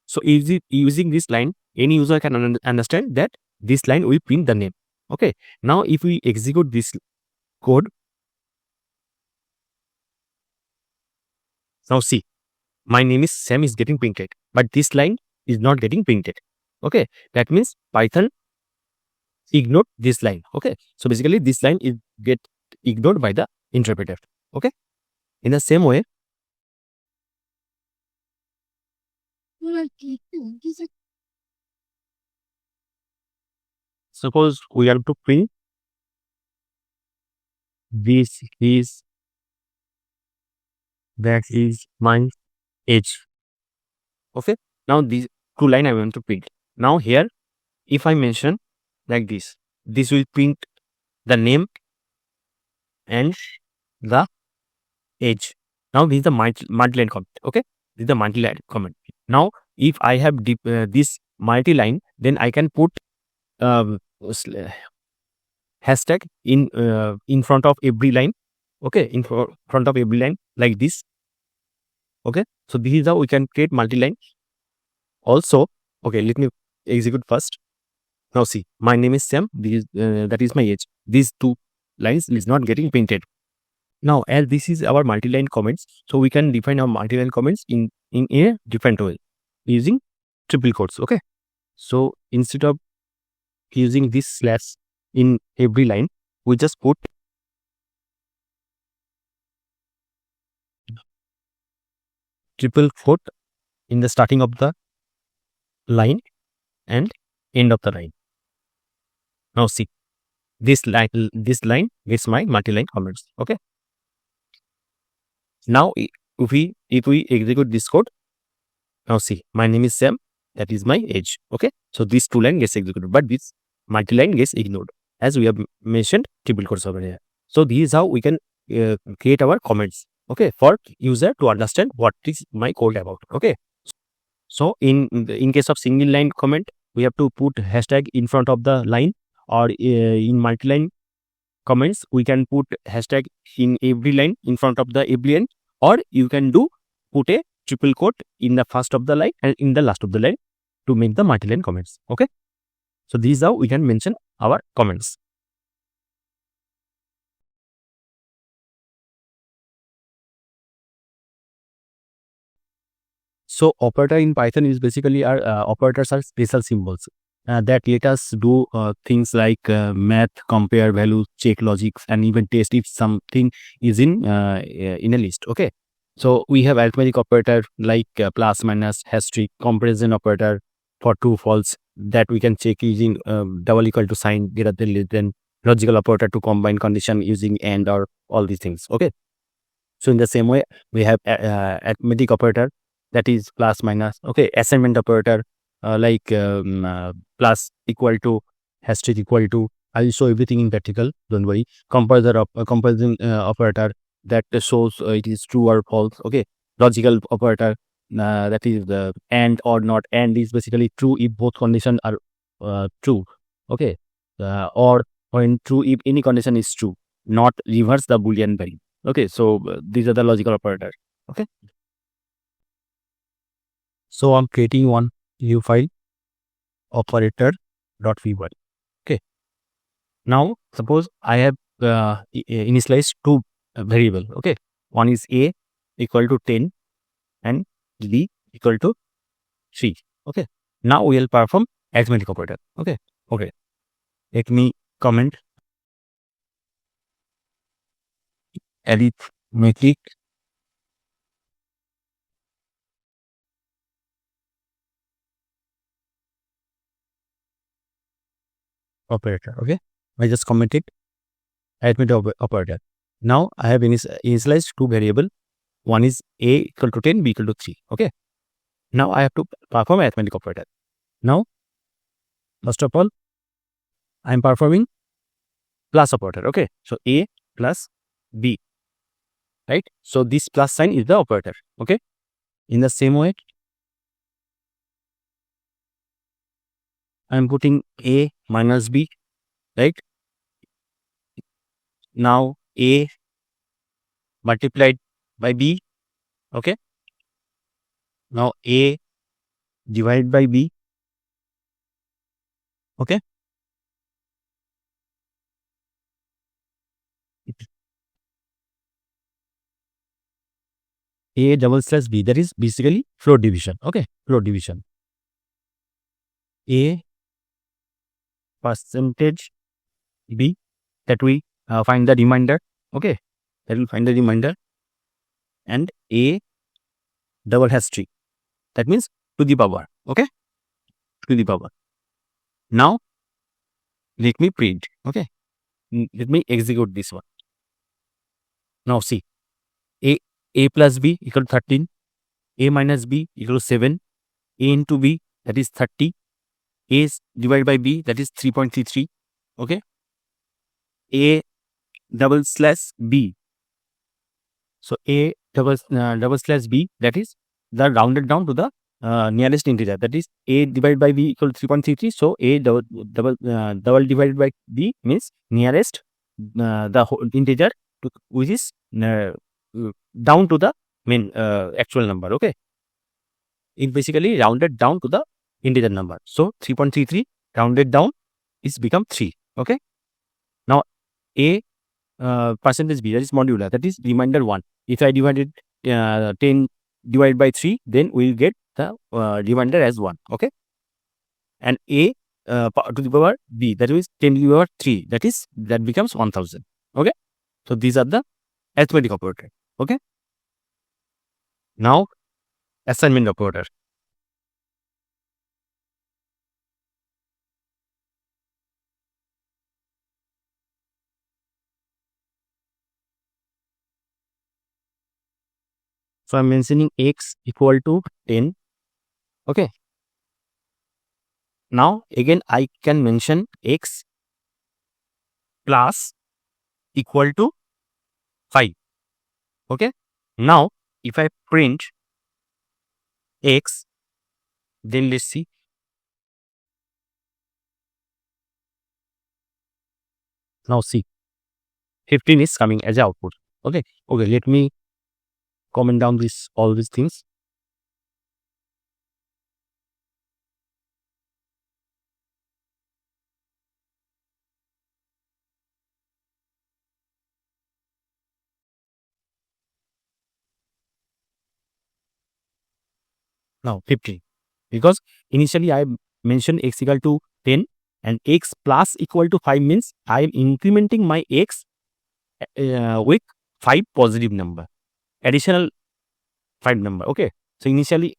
So using this line, any user can understand that this line will print the name. Okay. Now if we execute this code, now see, my name is Sam is getting printed, but this line is not getting printed. Okay. That means Python ignored this line. Okay. So basically this line is get ignored by the interpreter. Okay. In the same way, suppose we have to print this is that is my age. Okay. Now these two line I want to print. Now here, if I mention like this will print the name and the age. Now this is the multi-line comment. Okay. This is the multi-line comment. Now if I have this multi-line, then I can put hashtag in front of every line. Okay, in front of every line like this. Okay, so this is how we can create multi-line. Also, okay, let me execute first. Now see, my name is Sam. This is that is my age. These two lines is not getting printed. Now, as this is our multi-line comments, so we can define our multi-line comments in a different way using triple quotes. Okay, so instead of using this slash in every line, we just put triple quote in the starting of the line and end of the line. Now see, this line gets my multi-line comments. Okay. Now if we execute this code, now see, my name is Sam, that is my age. Okay, so this two line gets executed, but this multi-line gets ignored, as we have mentioned triple quotes over here. So this is how we can create our comments. Okay, for user to understand what is my code about. Okay, so in case of single line comment, we have to put hashtag in front of the line, or in multi-line comments we can put hashtag in every line in front of the every line, or you can put a triple quote in the first of the line and in the last of the line to make the multi-line comments. Okay, so this is how we can mention our comments. So operator in Python is basically our operators are special symbols that let us do things like math, compare values, check logics, and even test if something is in a list. Okay, so we have arithmetic operator like plus, minus, asterisk, comparison operator for true, false, that we can check using double equal to sign, greater than, less than, logical operator to combine condition using and or all these things. Okay, so in the same way we have arithmetic operator, that is plus, minus. Okay, assignment operator like plus, equal to, asterisk, equal to. I will show everything in practical, don't worry. Comparison operator that shows it is true or false. Okay, logical operator that is the and or not. And is basically true if both conditions are true. Okay, or when true if any condition is true, not reverse the boolean value. Okay, so these are the logical operators. Okay, so I'm creating one new file, operator.py. Okay, now suppose I have initialized two variable. Okay, one is a equal to 10 and b equal to 3. Okay, now we will perform arithmetic operator. Okay, let me comment arithmetic operator. Okay, I just commented arithmetic operator. Now I have initialized two variable. One is a equal to 10, b equal to 3. Okay, now I have to perform arithmetic operator. Now, first of all, I am performing plus operator. Okay, so a plus b, right? So this plus sign is the operator. Okay, in the same way, I am putting a minus b, right? Now A multiplied by B. Okay. Now A divided by B. Okay. A double slash B, that is basically float division. Okay, float division. A percentage B, that we find the remainder. Okay, that will find the remainder. And A double hash 3, that means to the power. Okay, to the power. Now let me print. Okay, let me execute this one. Now see, A plus B equal to 13, A minus B equal to 7, A into B, that is 30, A divided by B, that is 3.33. Okay, A double slash B. So A double slash B, that is the rounded down to the nearest integer, that is A divided by B equal to 3.33. So A double divided by B means nearest the whole integer to, which is down to the main actual number. Okay, it basically rounded down to the integer number. So 3.33 rounded down is become 3. Okay, now A percentage B, that is modular, that is remainder 1. If I divided 10 divided by 3, then we will get the remainder as 1. Okay, and A to the power B, that is 10 to the power 3, that becomes 1000. Okay, so these are the arithmetic operator. Okay, now assignment operator. So I'm mentioning x equal to 10. Okay, now again I can mention x plus equal to 5. Okay, now if I print x, then let's see. Now see, 15 is coming as output. Okay, let me comment down all these things. Now 15, because initially I mentioned x equal to 10 and x plus equal to 5 means I am incrementing my x with 5 positive number, additional 5 number. Okay, so initially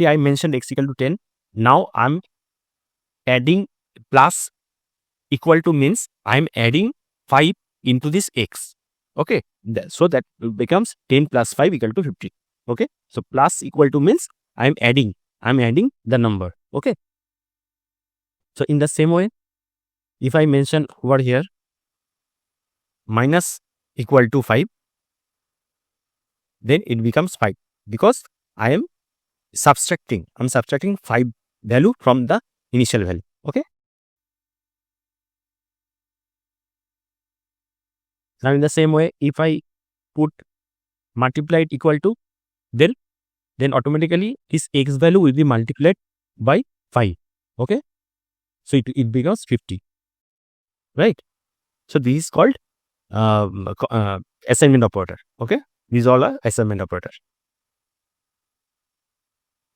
I mentioned x equal to 10. Now I'm adding plus equal to means I'm adding 5 into this x. Okay, so that becomes 10 plus 5 equal to 15. Okay, so plus equal to means I'm adding the number. Okay, so in the same way, if I mention over here minus equal to 5, then it becomes 5, because I am subtracting 5 value from the initial value. Okay, now in the same way, if I put multiplied equal to, then automatically this x value will be multiplied by 5. Okay, so it becomes 50, right? So this is called assignment operator. Okay, these all are assignment operator.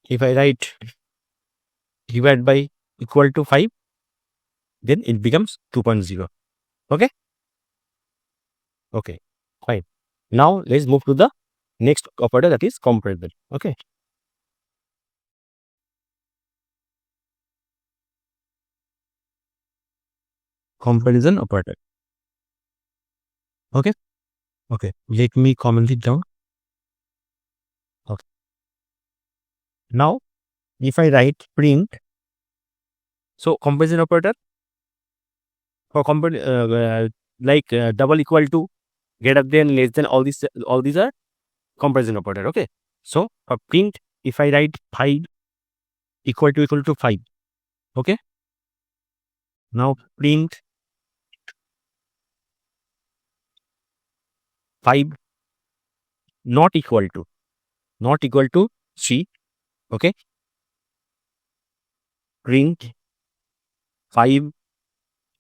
If I write divide by equal to 5, then it becomes 2.0. Okay, fine. Now let's move to the next operator, that is comparison. Okay, comparison operator. Okay, let me comment it down. Okay, now if I write print, so comparison operator for like double equal to, greater than, less than, all these are comparison operator. Okay, so for print, if I write 5 equal to 5. Okay, now print 5 not equal to 3. Okay, print 5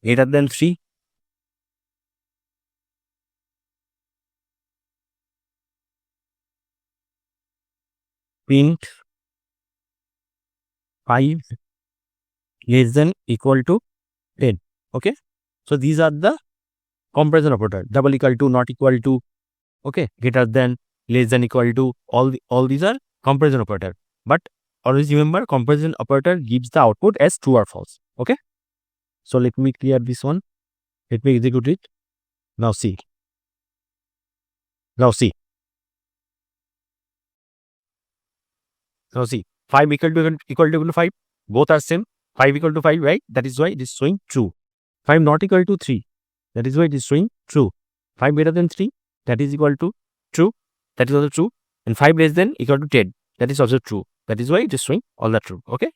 greater than 3. Print 5 less than equal to 10. Okay, so these are the comparison operator. Double equal to, not equal to, okay, greater than, less than, equal to, all these are comparison operator. But always remember, comparison operator gives the output as true or false. Okay, so let me clear this one. Let me execute it. Now see. Now see. 5 equal to 5. Both are same. 5 equal to 5, right? That is why it is showing true. 5 not equal to 3. That is why it is showing true. 5 greater than 3. That is equal to true. That is also true. And 5 less than equal to 10. That is also true. That is why it is showing all that true. Okay.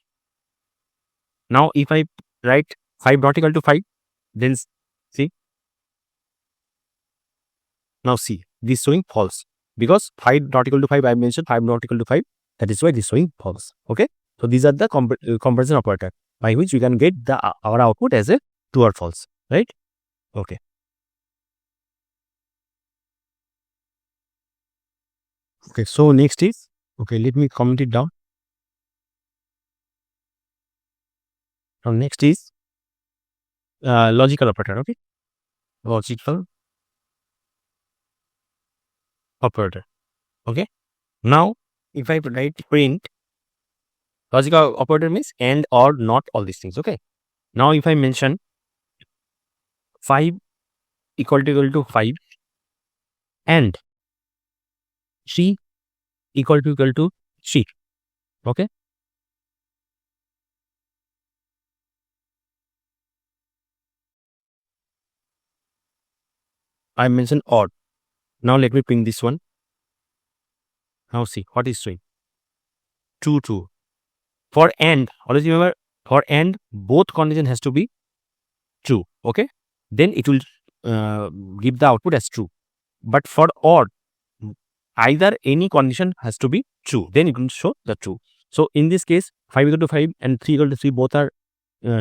Now if I write 5 not equal to 5, then see. Now see, this is showing false. Because 5 not equal to 5, I mentioned 5 not equal to 5. That is why it is showing false. Okay. So these are the comparison operator by which we can get our output as a true or false. Right. Okay. Okay. So next is, okay, let me comment it down. Now next is logical operator. Okay. Logical operator. Okay. Now if I write print, logical operator means and, or, not, all these things. Okay. Now if I mention 5 equal to 5 and 3 equal to 3. Okay. I mentioned odd. Now let me print this one. Now see what is showing. True. For and, always remember, for and both condition has to be true. Okay. Then it will give the output as true. But for odd, either any condition has to be true. Then it will show the true. So in this case, 5 equal to 5 and 3 equal to 3 both are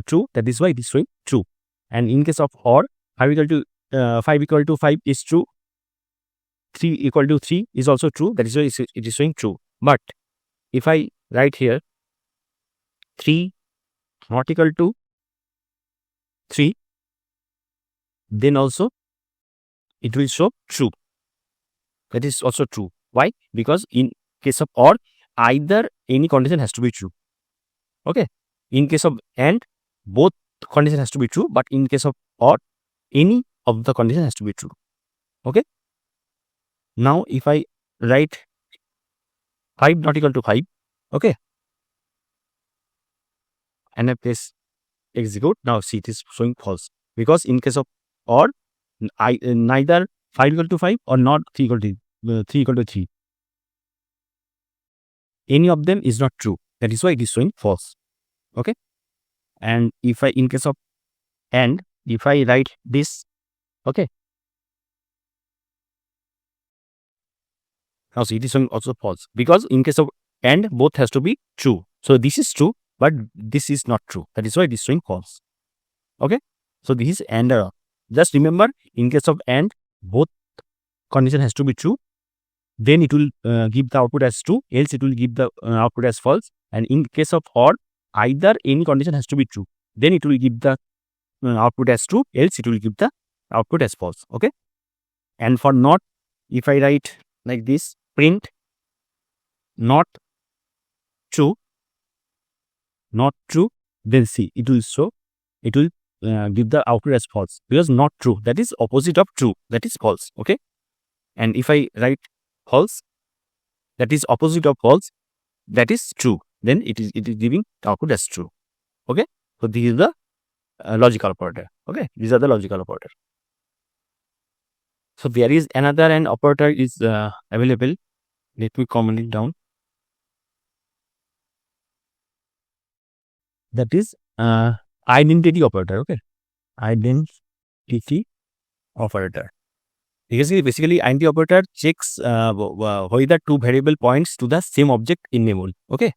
true. That is why it is showing true. And in case of odd, 5 equal to 5 is true. 3 equal to 3 is also true. That is why it is showing true. But if I write here 3 not equal to 3, then also it will show true. That is also true. Why? Because in case of or, either any condition has to be true. Okay. In case of and, both condition has to be true. But in case of or, any of the condition has to be true. Okay. Now if I write 5 not equal to 5, okay, and I press execute, now see it is showing false, because in case of or, neither 5 equal to 5 or not 3 equal to 3, any of them is not true. That is why it is showing false. Okay. And if I, in case of and, if I write this, okay, now see it is showing also false, because in case of and both has to be true. So this is true, but this is not true. That is why it is showing false. Okay. So this is and or. Just remember, in case of and, both condition has to be true. Then it will give the output as true, else it will give the output as false. And in case of or, either any condition has to be true. Then it will give the output as true, else it will give the output as false. Okay. And for not, if I write like this, print not true, then see it will show, it will give the output as false, because not true, that is opposite of true, that is false. Okay. And if I write false, that is opposite of false, that is true, then it is giving the output as true. Okay. So this is the logical operator. Okay. These are the logical operator. So there is another an operator is available. Let me comment it down. That is identity operator. Okay. Identity operator. Basically INT operator checks whether two variable points to the same object in memory. Okay,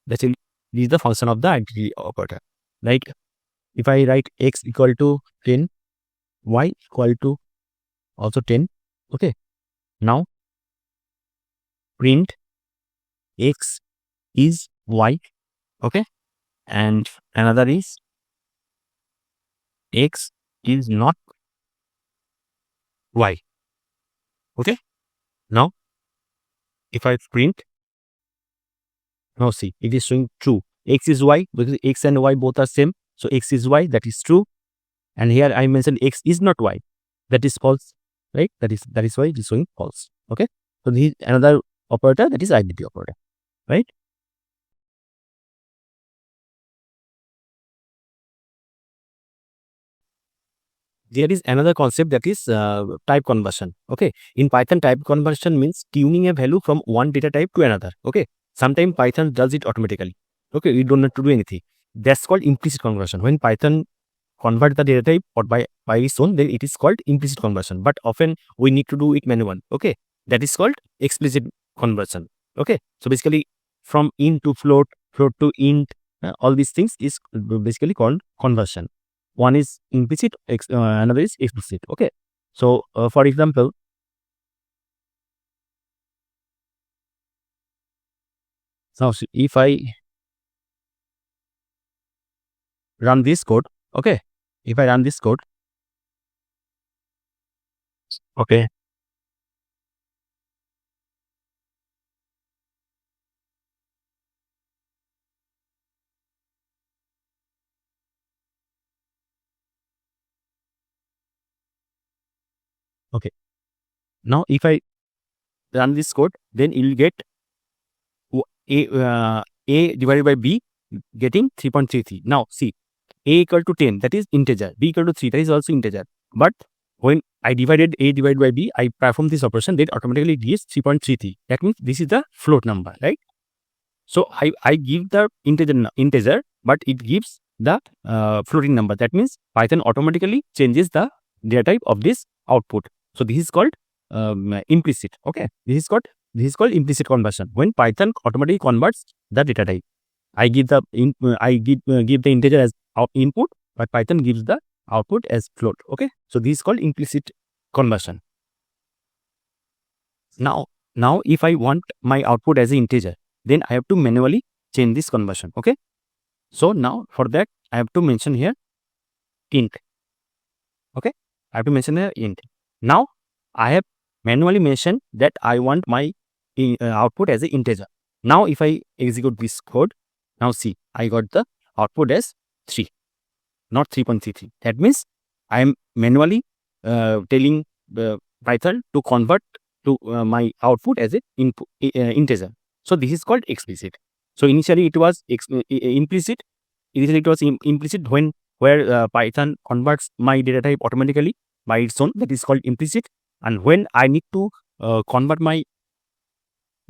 this is the function of the INT operator. Like if I write x equal to 10, y equal to also 10. Okay, now print x is y. Okay, and another is x is not y. Okay, now if I print, now see, it is showing true. X is y because x and y both are same. So x is y, that is true. And here I mentioned x is not y, that is false, right? That is why it is showing false. Okay, so this is another operator, that is identity operator, right? There is another concept, that is type conversion. Okay, in Python, type conversion means tuning a value from one data type to another. Okay, sometimes Python does it automatically. Okay, you don't have to do anything. That's called implicit conversion. When Python convert the data type or by its own, then it is called implicit conversion. But often we need to do it manually. Okay, that is called explicit conversion. Okay, so basically from int to float, float to int, all these things is basically called conversion. One is implicit, another is explicit. Okay, so for example, now if I run this code, okay, if I run this code, okay, okay, now if I run this code, then you will get a divided by b getting 3.33. Now see, a equal to 10, that is integer, b equal to 3, that is also integer. But when I divided a divided by b, I perform this operation, that automatically gives 3.33. That means this is the float number, right? So I give the integer, but it gives the floating number. That means Python automatically changes the data type of this output. So this is called implicit. Okay, this is called implicit conversion. When Python automatically converts the data type, I give the give the integer as input, but Python gives the output as float. Okay, so this is called implicit conversion. Now if I want my output as an integer, then I have to manually change this conversion. Okay, so now for that I have to mention here int. Okay, I have to mention here int. Now I have manually mentioned that I want my output as an integer. Now if I execute this code, now see, I got the output as 3, not 3.33. That means I am manually telling Python to convert to my output as an input integer. So this is called explicit. So initially it was implicit. Initially it was implicit when where Python converts my data type automatically by its own. That is called implicit. And when I need to convert my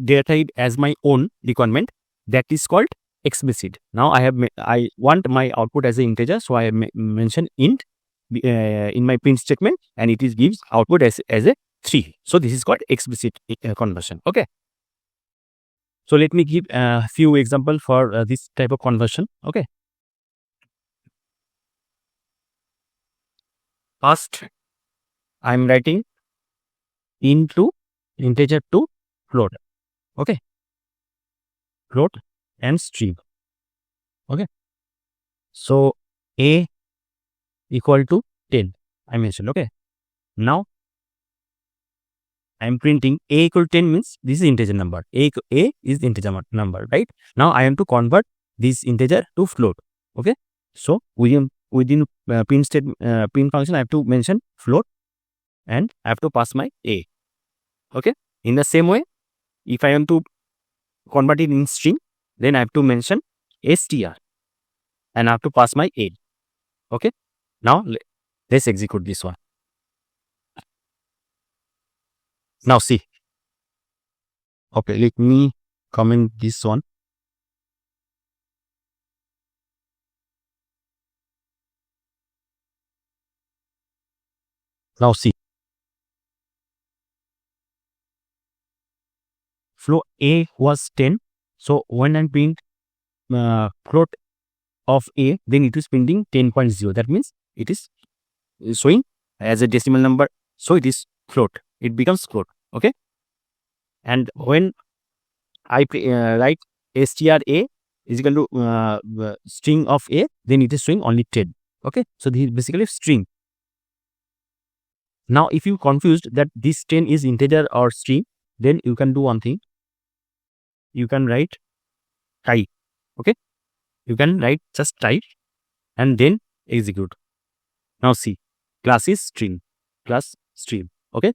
data type as my own requirement, that is called explicit. Now I want my output as an integer, so I have mentioned int in my print statement, and it is gives output as a 3. So this is called explicit conversion. Okay, so let me give a few example for this type of conversion. Okay, first I am writing into integer to float. Okay, float and string. Okay, so a equal to 10 I mentioned. Okay, now I am printing a equal to 10 means this is integer number. A is integer number, right? Now I am to convert this integer to float. Okay, so within print function I have to mention float and I have to pass my a. Okay, in the same way, if I am to convert it in string, then I have to mention str and I have to pass my a. Okay, now let's execute this one. Now see, okay, let me comment this one. Now see, float A was 10. So when I print float of A, then it is printing 10.0. That means it is showing as a decimal number. So it is float. It becomes float. Okay. And when I write str A is equal to string of A, then it is showing only 10. Okay. So this is basically string. Now, if you confused that this 10 is integer or string, then you can do one thing. You can write type. Okay. You can write just type and then execute. Now see, class is string, class string. Okay.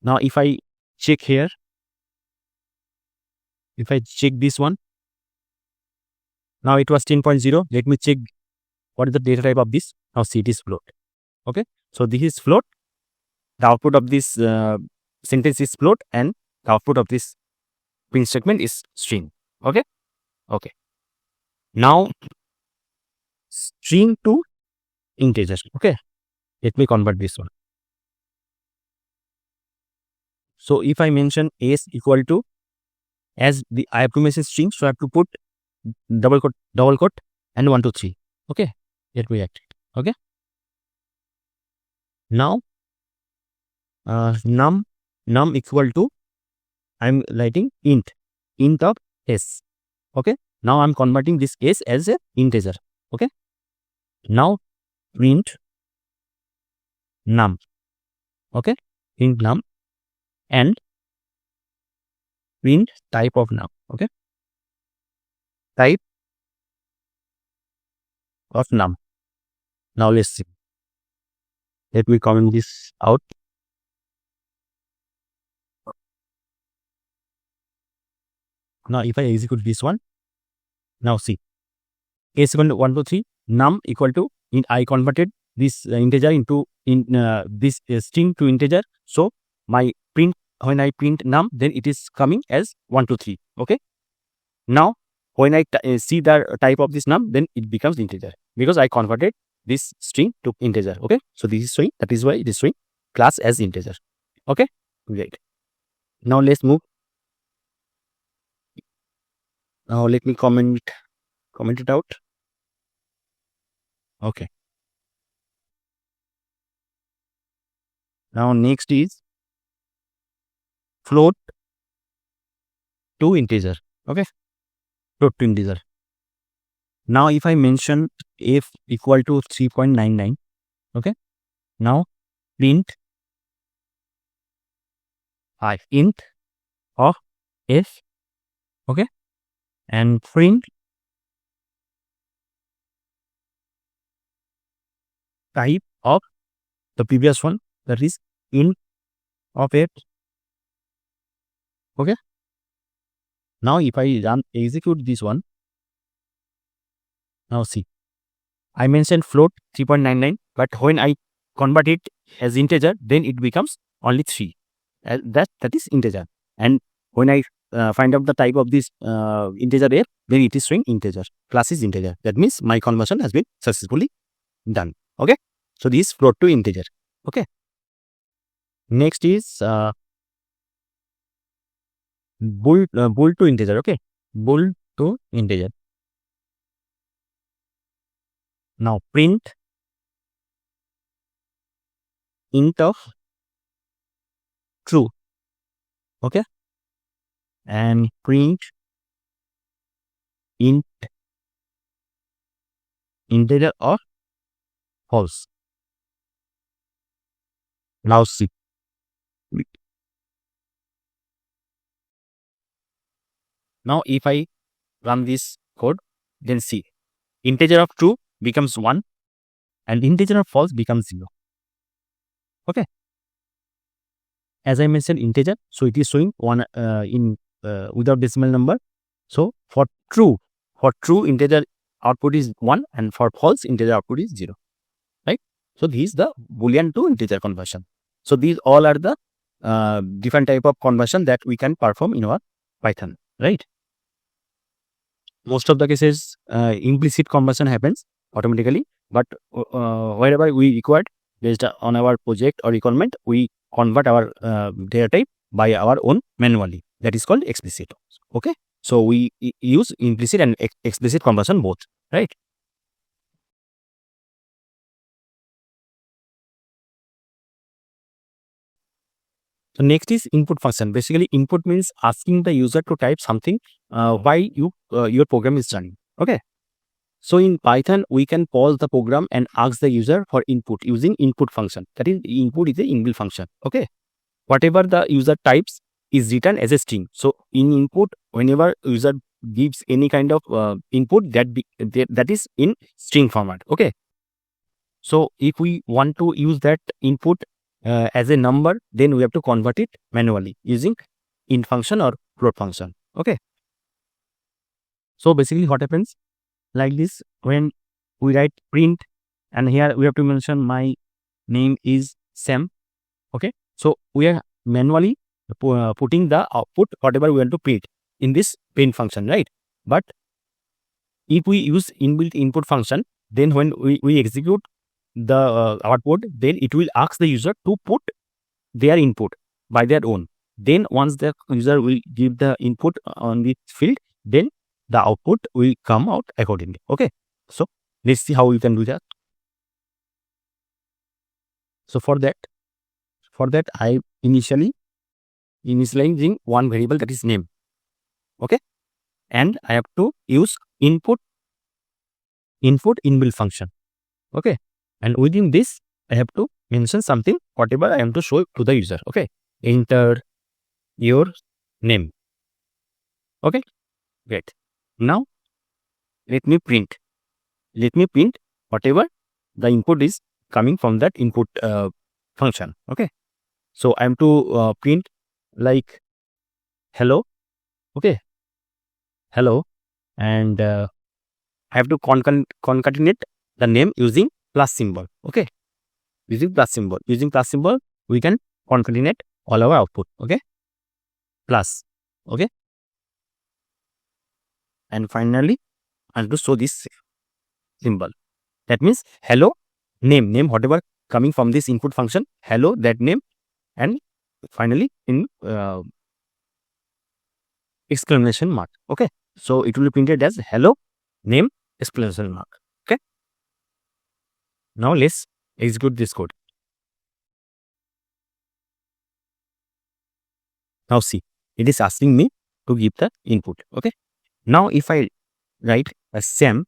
Now if I check here, if I check this one, now it was 10.0. Let me check what is the data type of this. Now see, it is float. Okay. So this is float. The output of this sentence is float and the output of this print statement is string. Okay. Okay. Now string to integer. Okay. Let me convert this one. So if I mention s equal to, as the I have to mention string, so I have to put double quote and 1 2 3. Okay. Let me act. Okay. Now num equal to, I'm writing int of s. Okay. Now I'm converting this s as a integer. Okay. Now print num. Okay. Print num and print type of num. Okay. Type of num. Now let's see. Let me comment this out. Now if I execute this one, now see, s equal to 1 2 3, num equal to, I converted this integer into this string to integer. So my print, when I print num, then it is coming as 1 2 3. Okay. Now when I see the type of this num, then it becomes integer because I converted this string to integer. Okay. So this is showing, that is why it is showing class as integer. Okay. Great. Now let's move. Now let me comment it out. Okay. Now next is float to integer. Okay. Float to integer. Now if I mention f equal to 3.99. Okay. Now print int of f. Okay. And print type of the previous one, that is int of f. Okay. Now if I execute this one, now see, I mentioned float 3.99, but when I convert it as integer, then it becomes only 3. That is integer. And when I find out the type of this integer f, then it is showing integer. Class is integer. That means my conversion has been successfully done. Okay. So this is float to integer. Okay. Next is bool to integer. Okay. Bool to integer. Now print int of true. Okay. And print int integer or false. Now see. Now if I run this code, then see, integer of true becomes 1 and integer of false becomes 0. Okay. As I mentioned integer, so it is showing 1 without decimal number. So for true integer output is 1 and for false integer output is 0. Right. So this is the boolean to integer conversion. So these all are the different type of conversion that we can perform in our Python. Right. Most of the cases implicit conversion happens automatically, but wherever we required, based on our project or requirement, we convert our data type by our own manually. that is called explicit. Okay, so we use implicit and explicit conversion both, right? So next is input function. Basically, input means asking the user to type something why your program is running. Okay. So in Python, we can pause the program and ask the user for input using input function. That is, input is a inbuilt function. Okay. Whatever the user types is written as a string. So in input, whenever user gives any kind of input, that is in string format. Okay. So if we want to use that input as a number, then we have to convert it manually using int function or float function. Okay. So basically what happens like this, when we write print, and here we have to mention my name is Sam. Okay. So we are manually putting the output, whatever we want to print in this print function, right? But if we use inbuilt input function, then when we execute the output, then it will ask the user to put their input by their own. Then once the user will give the input on this field, then the output will come out accordingly. Okay. So let's see how we can do that. So for that I initializing one variable, that is name. Okay. And I have to use input inbuilt function. Okay. And within this, I have to mention something, whatever I am to show to the user. Okay. Enter your name. Okay. Great. Now, let me print whatever the input is coming from that input function. Okay. So I am to print like hello. Okay. Hello. And I have to concatenate the name using plus symbol. Okay. Using plus symbol, we can concatenate all our output. Okay. Plus. Okay. And finally, I have to show this symbol. That means hello, name, whatever coming from this input function, hello, that name, and finally in exclamation mark. Okay. So it will be printed as hello, name, exclamation mark. Okay. Now let's execute this code. Now see, it is asking me to give the input. Okay. Now if I write a Sam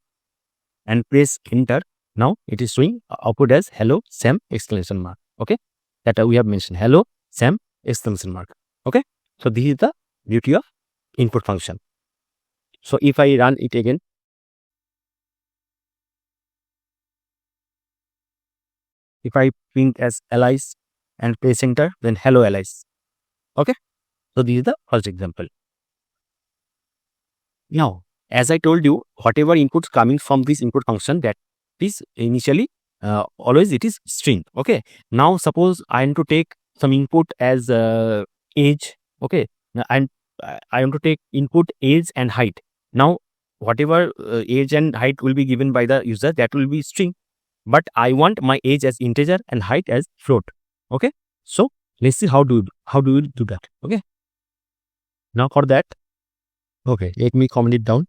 and press enter, now it is showing output as hello Sam exclamation mark. Okay. That we have mentioned, hello Sam exclamation mark. Okay. So this is the beauty of input function. So if I run it again, if I print as Alice and press enter, then hello Alice. Okay. So this is the first example. Now, as I told you, whatever inputs coming from this input function, that is initially always it is string. Okay. Now suppose I am to take some input as age. Okay. And I am to take input age and height. Now whatever age and height will be given by the user, that will be string. But I want my age as integer and height as float. Okay. So let's see how do we do that. Okay. Now for that, okay, let me comment it down.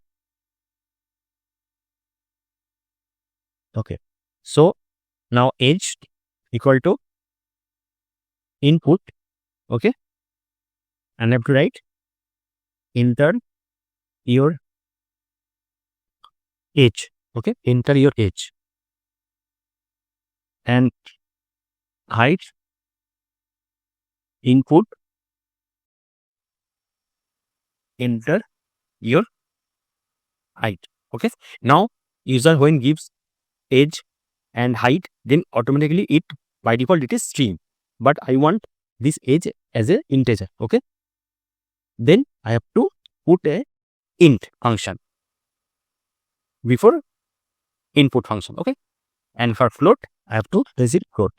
Okay. So now age equal to input. Okay. And I have to write enter your age. Okay. Enter your age. And height input, enter your height. Okay. Now user when gives age and height, then automatically it by default it is string, but I want this age as a integer. Okay. Then I have to put a int function before input function. Okay. And for float, I have to visit float.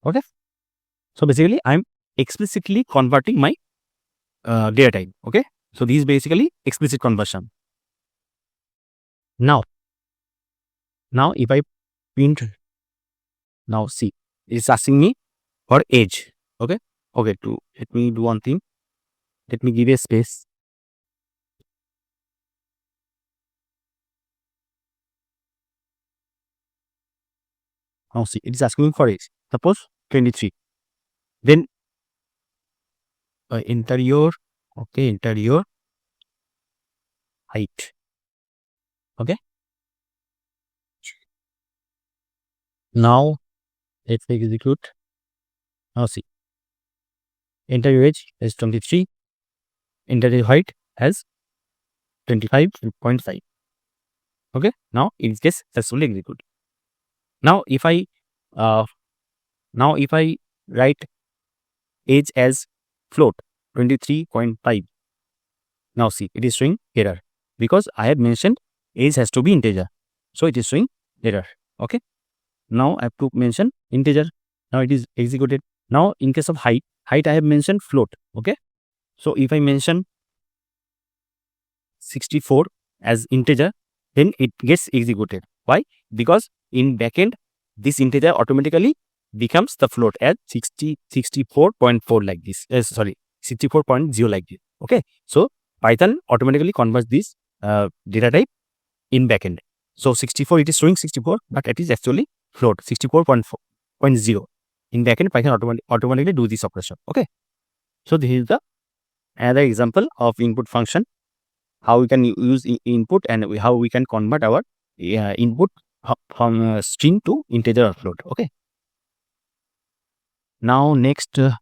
Okay. So basically I'm explicitly converting my data type. Okay. So this is basically explicit conversion. Now if I print. Now see, it's asking me for age. Okay. Let me do one thing. Let me give a space. Now see, it is asking me for age. Suppose 23. Then enter your height. Okay. Now let's execute. Now see, enter your age as 23. Enter your height as 25.5. Okay. Now it gets successfully executed. Now if I write age as float 23.5. Now see, it is showing error because I have mentioned age has to be integer. So it is showing error. Okay. Now I have to mention integer. Now it is executed. Now in case of height I have mentioned float. Okay. So if I mention 64 as integer, then it gets executed. Why? Because in backend this integer automatically becomes the float as 64.4 like this. 64.0 like this. Okay. So Python automatically converts this data type in backend. So 64, it is showing 64, but it is actually float 64.0. In backend, Python automatically do this operation. Okay. So this is the another example of input function. How we can use input and how we can convert our input from string to integer or float. Okay. Now next, let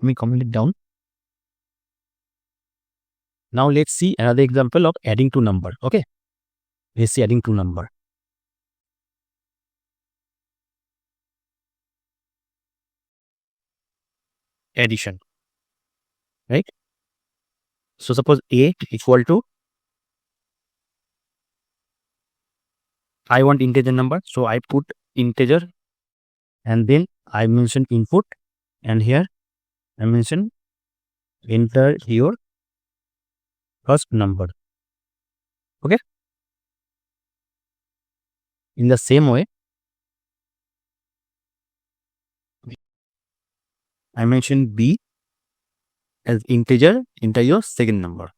me comment it down. Now let's see another example of adding to number. Okay. Let's see adding to number. Addition. Right. So suppose A equal to, I want integer number. So I put integer and then I mention input, and here I mention enter your first number. Okay. In the same way, I mention B as integer, enter your second number.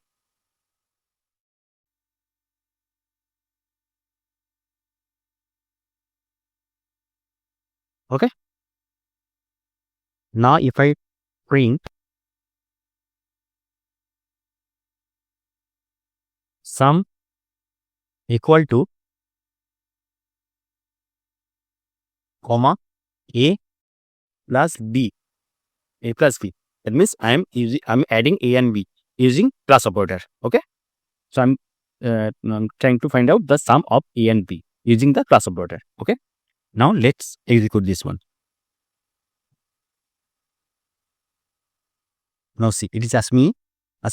Okay. Now if I print sum equal to comma A plus B. A plus B. That means I'm adding A and B using plus operator. Okay. So I'm trying to find out the sum of A and B using the plus operator. Okay. Now let's execute this one. Now see, it is asking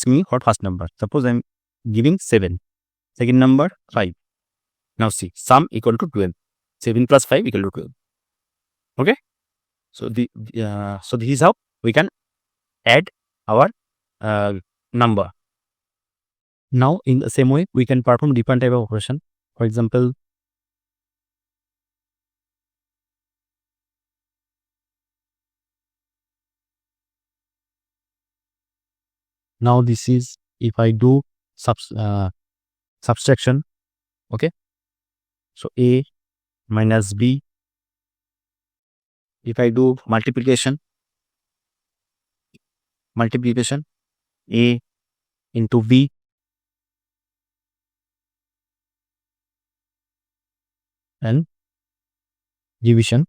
me for first number. Suppose I'm giving 7. Second number 5. Now see, sum equal to 12. 7 plus 5 equal to 12. Okay. So this is how we can add our number. Now in the same way, we can perform different type of operation. For example, now this is if I do subtraction. Okay. So A minus B. If I do multiplication, A into B. And division,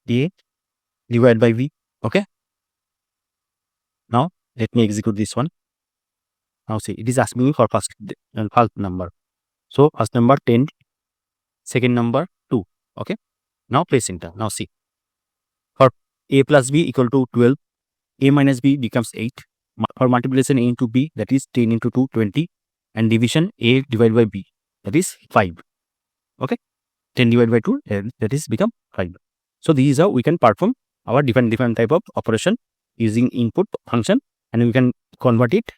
A divided by B. Okay. Now let me execute this one. Now see, it is asking me for first number. So first number 10, second number 2. Okay. Now press enter. Now see, for A plus B equal to 12, A minus B becomes 8. For multiplication A into B, that is 10 into 2, 20. And division A divided by B, that is 5. Okay. 10 divided by 2, that is become 5. So this is how we can perform our different type of operation using input function, and we can convert it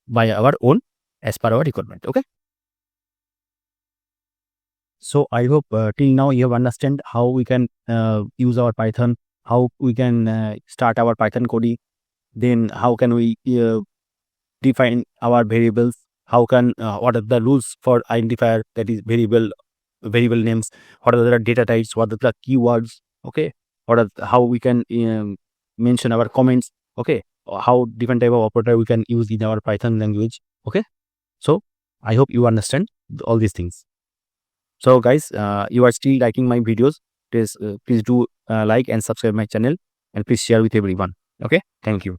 by our own as per our requirement. Okay. So I hope till now you have understand how we can use our Python, how we can start our Python coding, then how can we define our variables, how can what are the rules for identifier, that is variable names, what are the data types, what are the keywords, okay, what are how we can mention our comments, okay, how different type of operator we can use in our Python language. Okay, so I hope you understand all these things. So guys, you are still liking my videos, please do like and subscribe my channel, and please share with everyone. Okay, thank you.